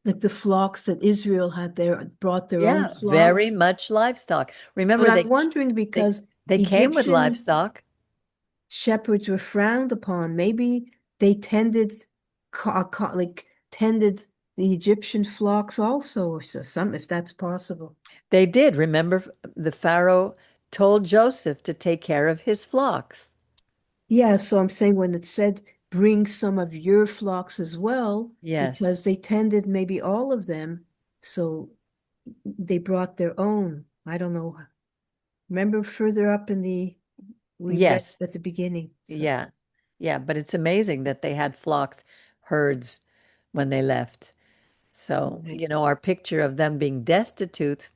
like the flocks that Israel had brought their own Yeah, very flocks. much livestock. But Remember, I'm wondering they because they came with Egyptian livestock. shepherds were frowned upon. Maybe they tended the Egyptian flocks also, or so, some if that's possible. They did. Remember, the Pharaoh told Joseph to take care of his flocks. Yeah, so I'm saying when it said bring some of your flocks as well, Yes. because they tended maybe all of them, so they brought their own. I don't know. Remember further up we read Yes. at the beginning. So, Yeah. Yeah. But it's amazing that they had flocks, herds when they left. So, right. our picture of them being destitute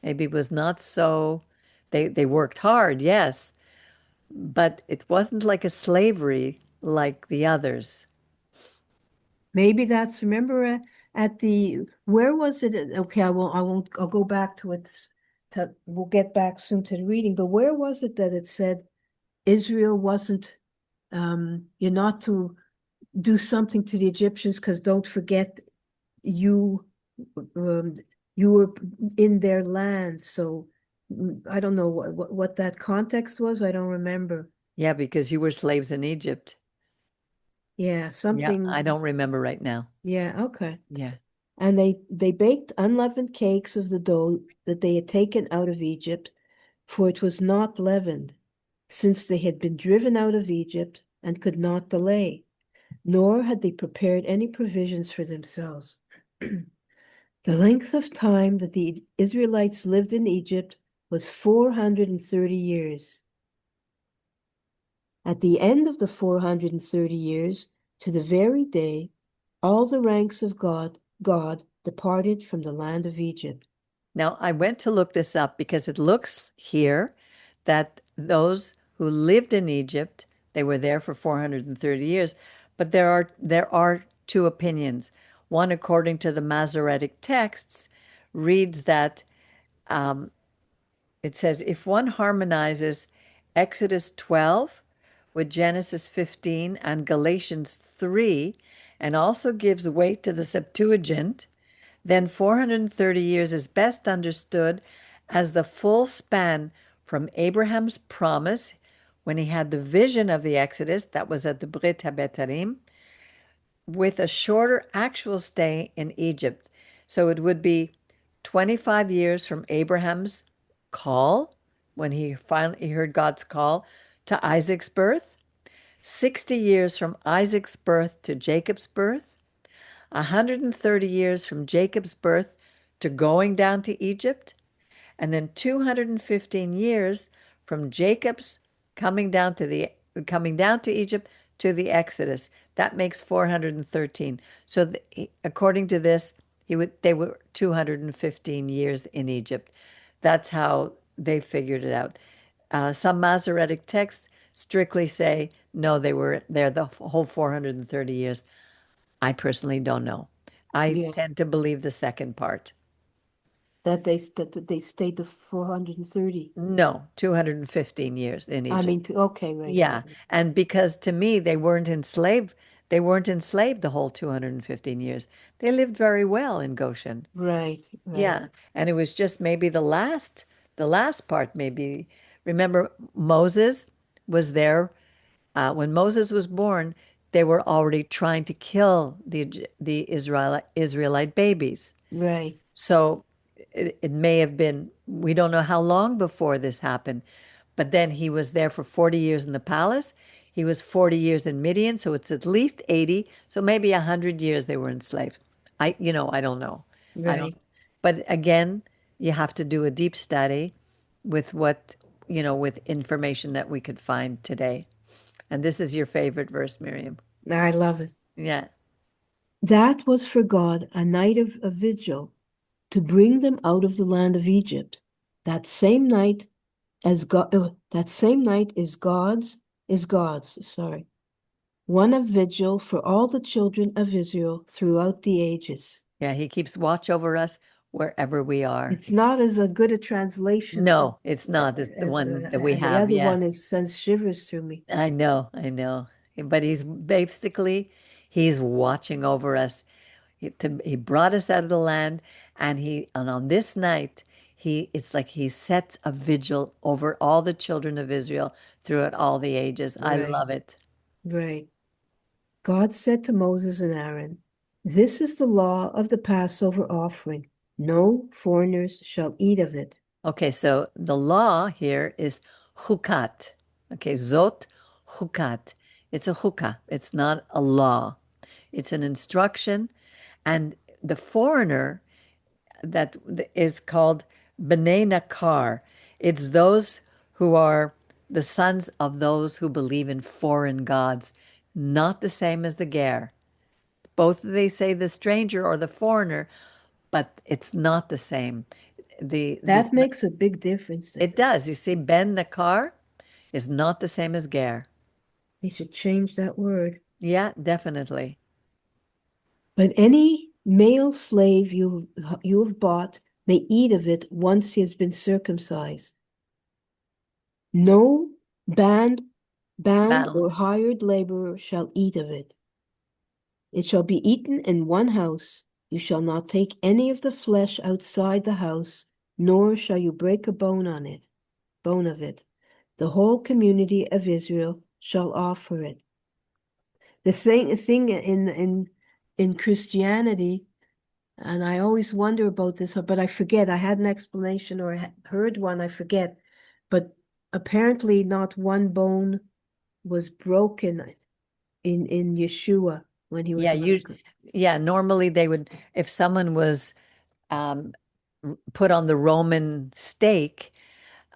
maybe was not so, they worked hard, yes, but it wasn't like a slavery like the others. Maybe that's, remember at where was it? Okay, I'll go back to it. We'll get back soon to the reading, but where was it that it said Israel wasn't, you're not to do something to the Egyptians because don't forget you, um, you were in their land. So I don't know what that context was. I don't remember. Yeah, because you were slaves in Egypt. Yeah, Yeah, I something. don't remember right now. Yeah, okay. Yeah. And they baked unleavened cakes of the dough that they had taken out of Egypt, for it was not leavened, since they had been driven out of Egypt and could not delay, nor had they prepared any provisions for themselves. The length of time that the Israelites lived in Egypt was 430 years. At the end of the 430 years, to the very day, all the ranks of God departed from the land of Egypt. Now, I went to look this up because it looks here that those who lived in Egypt, they were there for 430 years, but there are two opinions. One, according to the Masoretic texts, reads that it says if one harmonizes Exodus 12 with Genesis 15 and Galatians 3 and also gives weight to the Septuagint, then 430 years is best understood as the full span from Abraham's promise when he had the vision of the Exodus, that was at the Brit HaBetarim, with a shorter actual stay in Egypt. So it would be 25 years from Abraham's call, when he finally heard God's call, to Isaac's birth, 60 years from Isaac's birth to Jacob's birth, 130 years from Jacob's birth to going down to Egypt, and then 215 years from Jacob's coming down to the coming down to Egypt to the Exodus. That makes 413. So according to this, they were 215 years in Egypt. That's how they figured it out. Some Masoretic texts strictly say no, they were there the whole 430 years. I personally don't know. I Yeah, tend to believe the second part. that they stayed the 430. No, 215 years in I Egypt. mean, okay, right, Yeah. And because to me, they weren't enslaved the whole 215 years. They lived very well in Goshen. right, right, Yeah. And it was just maybe the last part, maybe. Remember, Moses was there. When Moses was born, they were already trying to kill the Israelite babies. right, So it may have been, we don't know how long before this happened, but then he was there for 40 years in the palace. He was 40 years in Midian, so it's at least 80. So maybe 100 years they were enslaved. I don't know. I don't, right. but again, you have to do a deep study with with information that we could find today. And this is your favorite verse, Miriam. I love it. Yeah. That was for God a night of a vigil to bring them out of the land of Egypt. That same night that same night is God's, sorry. One of vigil for all the children of Israel throughout the ages. Yeah, he keeps watch over us wherever we are. It's not as a good a translation No, it's not. It's the as one that we the have. other Yeah, one is sends shivers through me. I know, I know. But he's watching over us. He brought us out of the land, and on this night, it's like he sets a vigil over all the children of Israel throughout all the ages. I Right, love it. right. God said to Moses and Aaron, "This is the law of the Passover offering. No foreigners shall eat of it." Okay, so the law here is hukat. Okay, zot hukat. It's a hukah. It's not a law. It's an instruction, and the foreigner that is called B'nai Nakar. It's those who are the sons of those who believe in foreign gods, not the same as the ger. Both they say the stranger or the foreigner, but it's not the same. The this That makes a big difference then. it does. You see, Ben Nakar is not the same as ger. You should change that word. Yeah, definitely. But any male slave you have bought may eat of it once he has been circumcised. No bound or Bound. hired laborer shall eat of it. It shall be eaten in one house. You shall not take any of the flesh outside the house, nor shall you break a bone of it. The whole community of Israel shall offer it. The thing in Christianity, and I always wonder about this, but I forget. I had an explanation or I heard one, I forget. But apparently not one bone was broken in Yeshua when he Yeah, was on the you yeah, normally they would if someone was um put on the Roman stake,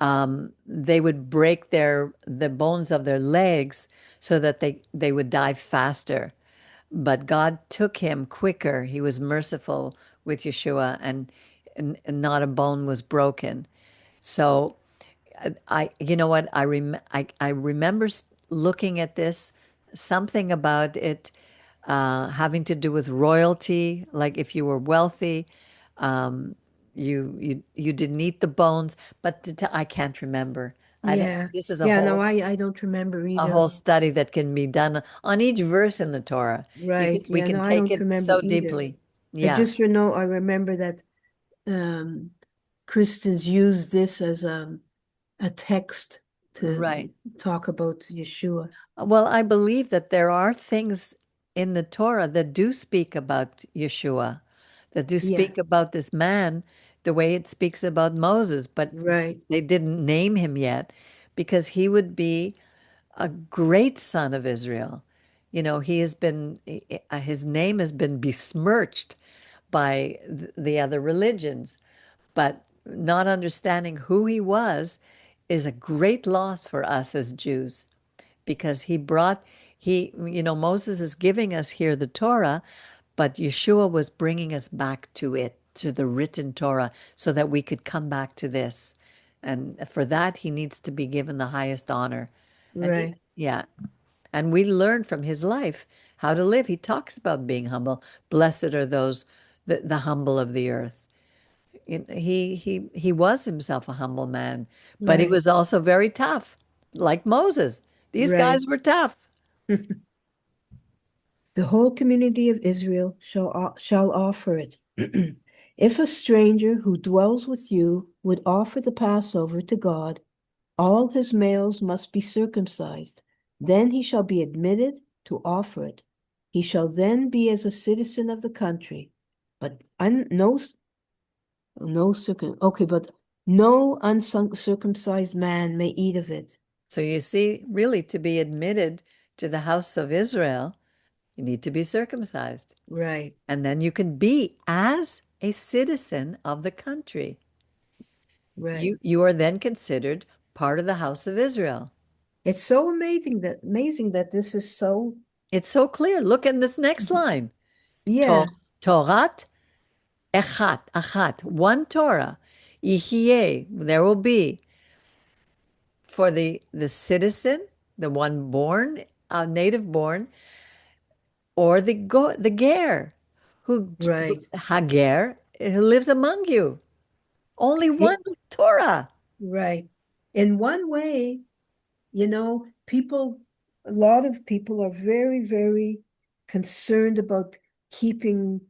they would break the bones of their legs so that they would die faster. But God took him quicker. He was merciful with Yeshua, and not a bone was broken. So you know what, I remember looking at this, something about it having to do with royalty, like if you were wealthy, you didn't eat the bones, but I can't remember. I don't. Yeah. This is Yeah, no, I don't remember a either. whole study that can be done on each verse in the Torah. Right. We Yeah, can no, I take don't it remember so either. deeply. But Yeah, just I remember that um Christians use this as a text right. to talk about Yeshua. Well, I believe that there are things in the Torah that do speak about Yeshua, that do Yeah, speak about this man the way it speaks about Moses, but right, they didn't name him yet because he would be a great son of Israel. You know, his name has been besmirched by the other religions, but not understanding who he was is a great loss for us as Jews because Moses is giving us here the Torah, but Yeshua was bringing us back to it, to the written Torah, so that we could come back to this. And for that, he needs to be given the highest honor. And right, yeah, and we learn from his life how to live. He talks about being humble. Blessed are those, the humble of the earth. He was himself a humble man, but he right, was also very tough, like Moses. These right. guys were tough. The whole community of Israel shall offer it. If a stranger who dwells with you would offer the Passover to God, all his males must be circumcised. Then he shall be admitted to offer it. He shall then be as a citizen of the country, but no uncircumcised man may eat of it. So you see, really, to be admitted to the house of Israel, you need to be circumcised. Right, And then you can be as a citizen of the country. right. You are then considered part of the house of Israel. It's so amazing that this is so. It's so clear. Look in this next line. To- Yeah, Torat achat, one Torah. Yihye, there will be for the citizen, the one born, native born, or the ger, who right. hager, who lives among you. Only one It Torah. right. In one way, a lot of people are very, very concerned about keeping,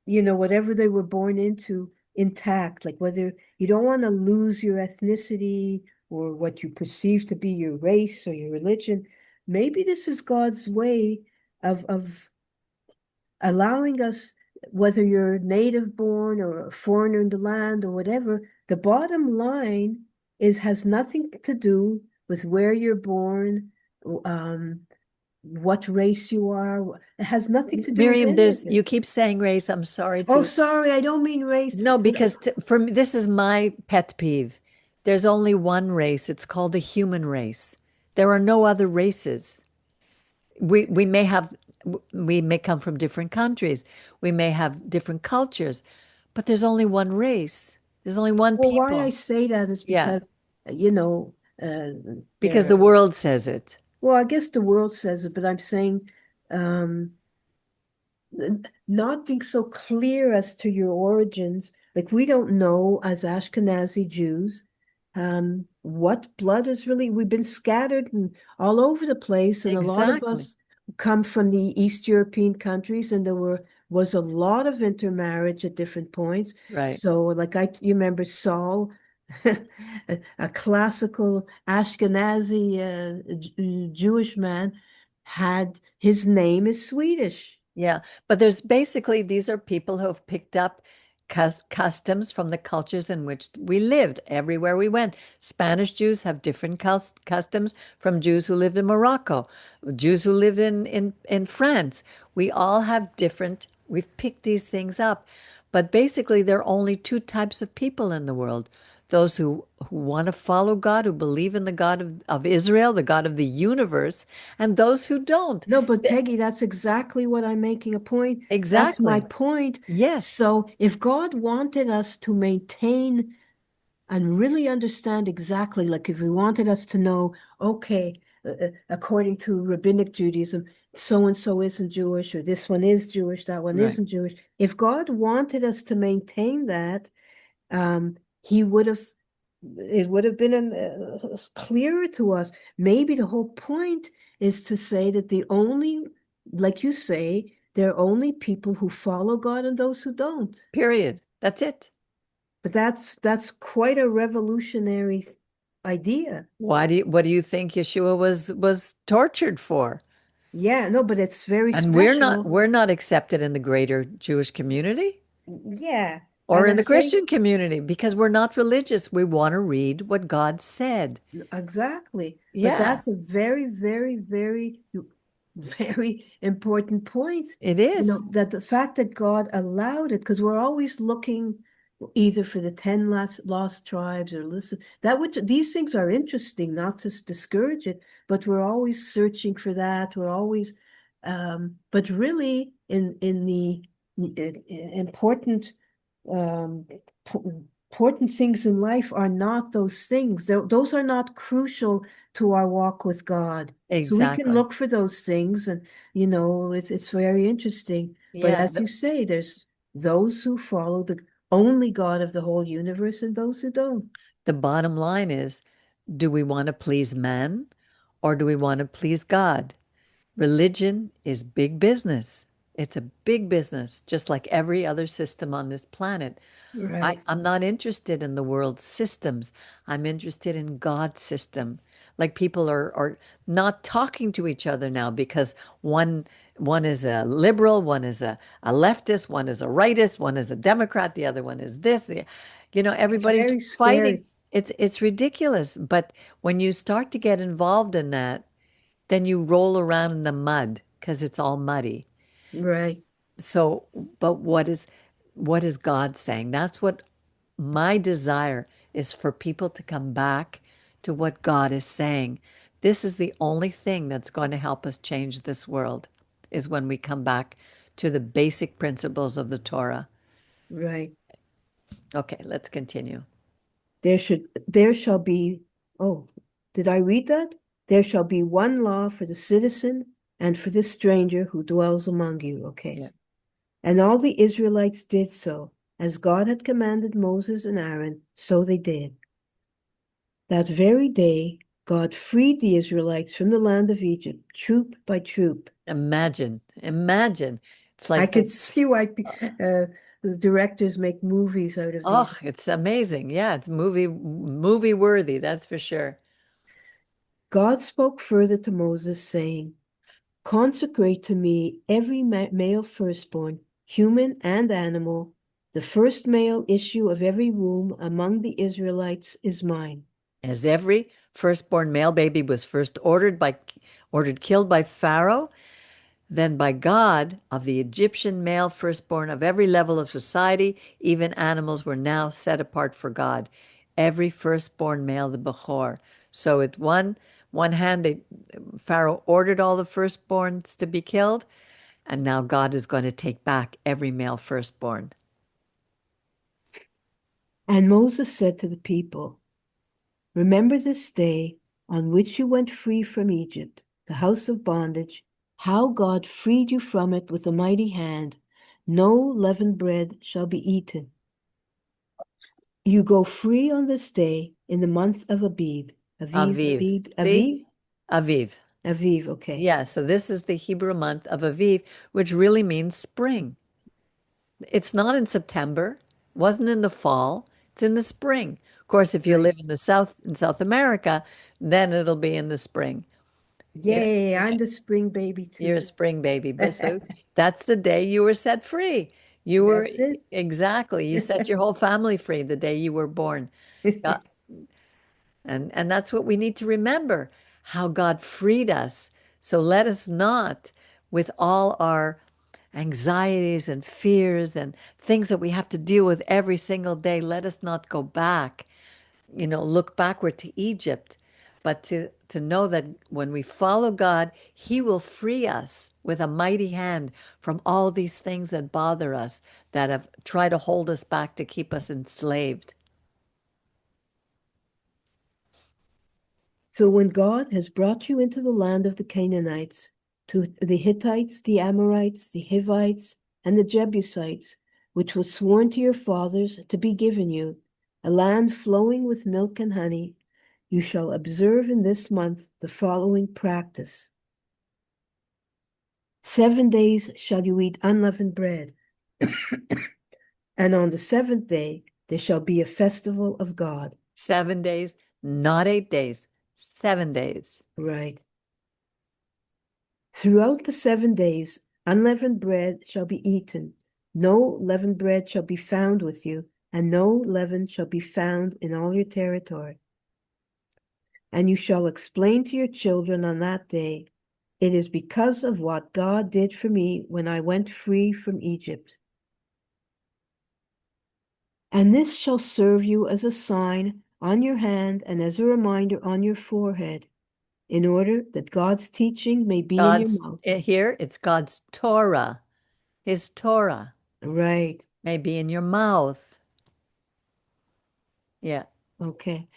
whatever they were born into intact, like whether you don't want to lose your ethnicity or what you perceive to be your race or your religion. Maybe this is God's way of allowing us, whether you're native born or a foreigner in the land or whatever, the bottom line has nothing to do with where you're born, um, what race you are. It has nothing to do with Miriam, any of you it. keep saying race. I'm sorry Oh, to. sorry, I don't mean race. No, because for me, this is my pet peeve. There's only one race. It's called the human race. There are no other races. We may have we may come from different countries. We may have different cultures, but there's only one race. There's only one Well, why I people. say that is Yeah, because, you know, because the there, world says it. well, I guess the world says it, but I'm saying, um, not being so clear as to your origins. Like we don't know as Ashkenazi Jews, what blood is really, we've been scattered and all over the place, and a lot of Exactly. us come from the East European countries, and was a lot of intermarriage at different points. Right. So, like you remember Saul, a classical Ashkenazi Jewish man, had his name is Swedish. Yeah, but there's basically these are people who have picked up customs from the cultures in which we lived everywhere we went. Spanish Jews have different customs from Jews who lived in Morocco, Jews who live in France. We all have different, we've picked these things up. But basically, there are only two types of people in the world. Those who want to follow God, who believe in the God of Israel, the God of the universe, and those who don't. No, but Peggy, that's exactly what I'm making a point. That's my Exactly. point. Yes. So if God wanted us to maintain and really understand exactly, like if he wanted us to know, okay, according to rabbinic Judaism, so and so isn't Jewish, or this one is Jewish, that one Right. isn't Jewish. If God wanted us to maintain that, he would have, it would have been clearer to us. Maybe the whole point is to say that the only, like you say, there are only people who follow God and those who don't. Period. That's it. But that's quite a revolutionary idea. What do you think Yeshua was tortured for? Yeah, no, but it's very And special. we're not accepted in the greater Jewish community Yeah, or and in I'm the saying Christian community because we're not religious. We want to read what God said. exactly. But Yeah, that's a very, very, very, very important point. it You is. know, that the fact that God allowed it, because we're always looking either for the 10 lost tribes or listen, that would, these things are interesting, not to discourage it, but we're always searching for that. We're always, but really in the important, um, important things in life are not those things. Those are not crucial to our walk with God. So we can Exactly. look for those things, and it's very interesting. But Yeah. as you say, there's those who follow the only God of the whole universe and those who don't. The bottom line is, do we want to please man or do we want to please God? Religion is big business. It's a big business, just like every other system on this planet. Right. I'm not interested in the world's systems. I'm interested in God's system. Like people are not talking to each other now because one is a liberal, one is a leftist, one is a rightist, one is a Democrat, the other one is this. It's Everybody's very fighting. scary. It's ridiculous. But when you start to get involved in that, then you roll around in the mud because it's all muddy. Right. So, but what is God saying? That's what my desire is for people to come back to what God is saying. This is the only thing that's going to help us change this world is when we come back to the basic principles of the Torah. Right. Okay, let's continue. There shall be, oh, did I read that? There shall be one law for the citizen and for the stranger who dwells among you. Okay. Yeah. And all the Israelites did so, as God had commanded Moses and Aaron, so they did. That very day, God freed the Israelites from the land of Egypt, troop by troop. Imagine. It's I like could see why the directors make movies out of these. oh, it's amazing. Yeah, it's movie worthy, that's for sure. God spoke further to Moses, saying, consecrate to me every male firstborn, human and animal. The first male issue of every womb among the Israelites is mine. As every firstborn male baby was first ordered killed by Pharaoh, then by God of the Egyptian male firstborn of every level of society, even animals were now set apart for God. every firstborn male, the Bechor. So at one hand, Pharaoh ordered all the firstborns to be killed, and now God is going to take back every male firstborn. And Moses said to the people, remember this day on which you went free from Egypt, the house of bondage, how God freed you from it with a mighty hand. No leavened bread shall be eaten. You go free on this day in the month of Abib. Aviv, Aviv. Abib, See? Aviv? Aviv. Aviv, okay. Yeah, so this is the Hebrew month of Aviv, which really means spring. It's not in September, wasn't in the fall, it's in the spring. Of course, if you Right. live in the South, in South America, then it'll be in the spring. You know, Yay, I'm the spring baby you're a too. spring baby. But so that's the day you were set free. You were That's it. exactly, you set your whole family free the day you were born. God, and that's what we need to remember, how God freed us. So let us not, with all our anxieties and fears and things that we have to deal with every single day, let us not go back, look backward to Egypt, but to know that when we follow God, He will free us with a mighty hand from all these things that bother us, that have tried to hold us back to keep us enslaved. So when God has brought you into the land of the Canaanites, to the Hittites, the Amorites, the Hivites, and the Jebusites, which was sworn to your fathers to be given you, a land flowing with milk and honey, you shall observe in this month the following practice. 7 days shall you eat unleavened bread, and on the seventh day there shall be a festival of God. 7 days, not 8 days, 7 days. Right. Throughout the 7 days, unleavened bread shall be eaten. No leavened bread shall be found with you, and no leaven shall be found in all your territory. And you shall explain to your children on that day, it is because of what God did for me when I went free from Egypt. And this shall serve you as a sign on your hand and as a reminder on your forehead, in order that God's teaching may be in your God's mouth. here, it's God's Torah. His Torah Right. may be in your mouth. Yeah. Okay.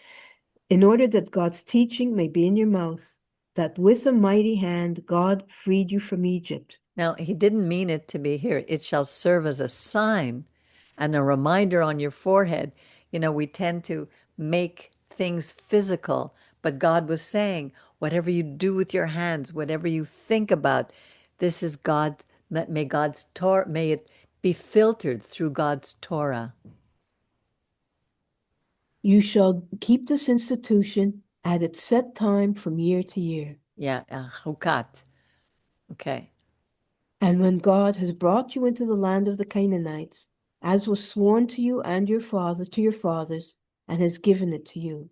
In order that God's teaching may be in your mouth, that with a mighty hand God freed you from Egypt. Now, he didn't mean it to be here. It shall serve as a sign and a reminder on your forehead. We tend to make things physical, but God was saying, whatever you do with your hands, whatever you think about, this is God. May God's Torah, may it be filtered through God's Torah. You shall keep this institution at its set time from year to year. Yeah, hukat. Okay. And when God has brought you into the land of the Canaanites, as was sworn to you and your fathers, and has given it to you,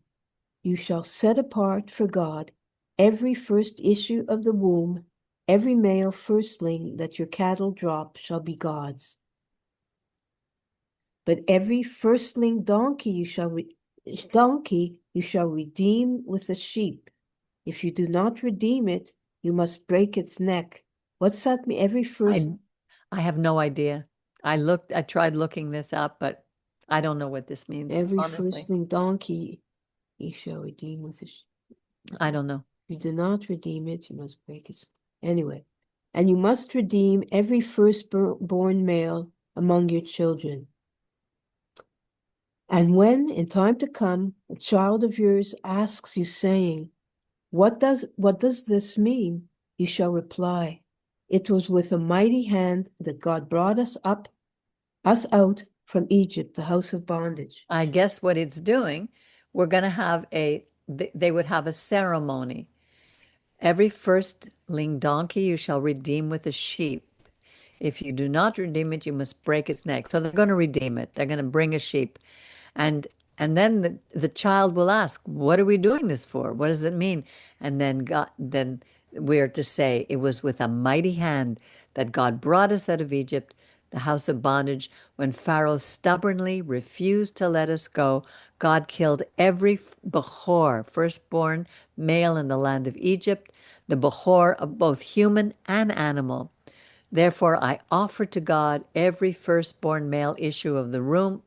you shall set apart for God every first issue of the womb, every male firstling that your cattle drop shall be God's. But every firstling donkey you shall redeem with a sheep. If you do not redeem it, you must break its neck. What's that mean? I have no idea. I tried looking this up, but I don't know what this means, Every honestly. firstling donkey you shall redeem with a sheep. I don't know. If you do not redeem it, you must break its. Anyway, and you must redeem every firstborn male among your children. And when, in time to come, a child of yours asks you, saying, what does this mean? You shall reply, it was with a mighty hand that God brought us out from Egypt, the house of bondage. I guess what it's doing, we're going to have they would have a ceremony. Every firstling donkey you shall redeem with a sheep. If you do not redeem it, you must break its neck. So they're going to redeem it. They're going to bring a sheep. And and then the child will ask, what are we doing this for? What does it mean? And then we're to say, it was with a mighty hand that God brought us out of Egypt, the house of bondage. When Pharaoh stubbornly refused to let us go, God killed every Bechor, firstborn male in the land of Egypt, the Bechor of both human and animal. Therefore, I offer to God every firstborn male issue of the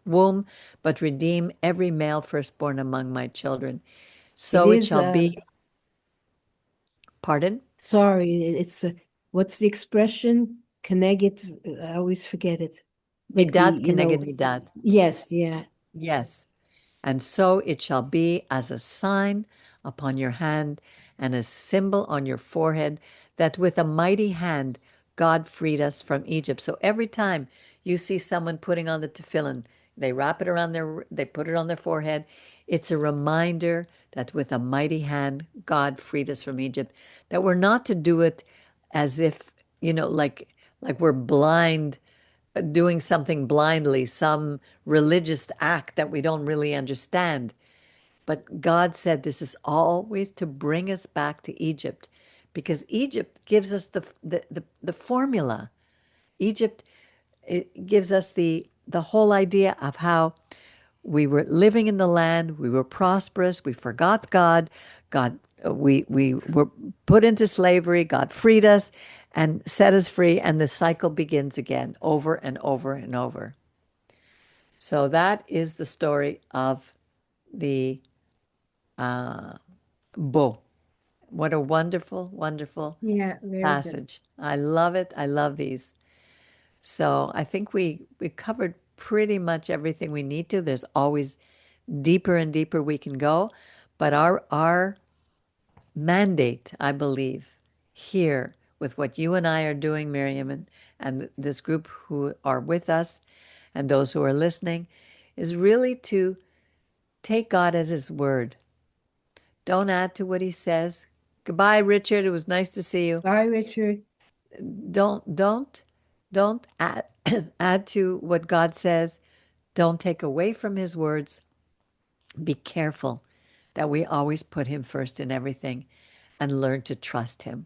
womb, but redeem every male firstborn among my children. It So it is, shall be. Pardon? sorry, it's, what's the expression? Kenegit, I always forget it. Like Midat keneged midat. yes, yeah. Yes. And so it shall be as a sign upon your hand and a symbol on your forehead that with a mighty hand God freed us from Egypt. So every time you see someone putting on the tefillin, they wrap it around they put it on their forehead. It's a reminder that with a mighty hand God freed us from Egypt. That we're not to do it as if, like we're blind, doing something blindly, some religious act that we don't really understand. But God said this is always to bring us back to Egypt because Egypt gives us the formula. Egypt, it gives us the whole idea of how we were living in the land, we were prosperous, we forgot God, we were put into slavery, God freed us and set us free, and the cycle begins again over and over and over. So that is the story of the Bo. What a wonderful, wonderful Yeah, very good. passage. I love it. I love these. So I think we covered pretty much everything we need to. There's always deeper and deeper we can go, but our mandate, I believe, here with what you and I are doing, Miriam, and this group who are with us and those who are listening, is really to take God at His word. Don't add to what He says. Goodbye, Richard. It was nice to see you. Bye, Richard. Don't add add to what God says. Don't take away from His words. Be careful that we always put Him first in everything and learn to trust Him.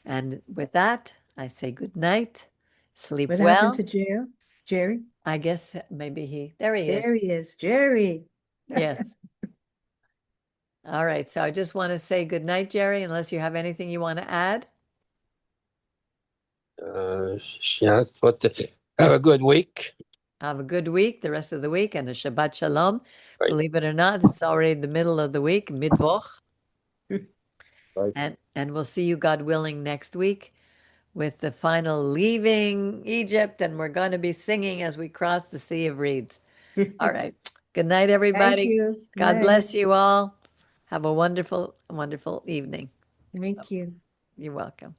And with that, I say good night. Sleep What happened to well. Jerry? I guess maybe there he is. There he is, Jerry. Yes. All right. So I just want to say good night, Jerry, unless you have anything you want to add. Yeah, but have a good week. Have a good week, the rest of the week, and a Shabbat Shalom. Right. Believe it or not, it's already the middle of the week, Midwoch. Right. And we'll see you, God willing, next week with the final leaving Egypt, and we're going to be singing as we cross the Sea of Reeds. All right. Good night, Thank everybody. you. Good God night. bless you all. Have a wonderful, wonderful evening. Thank you. You're welcome.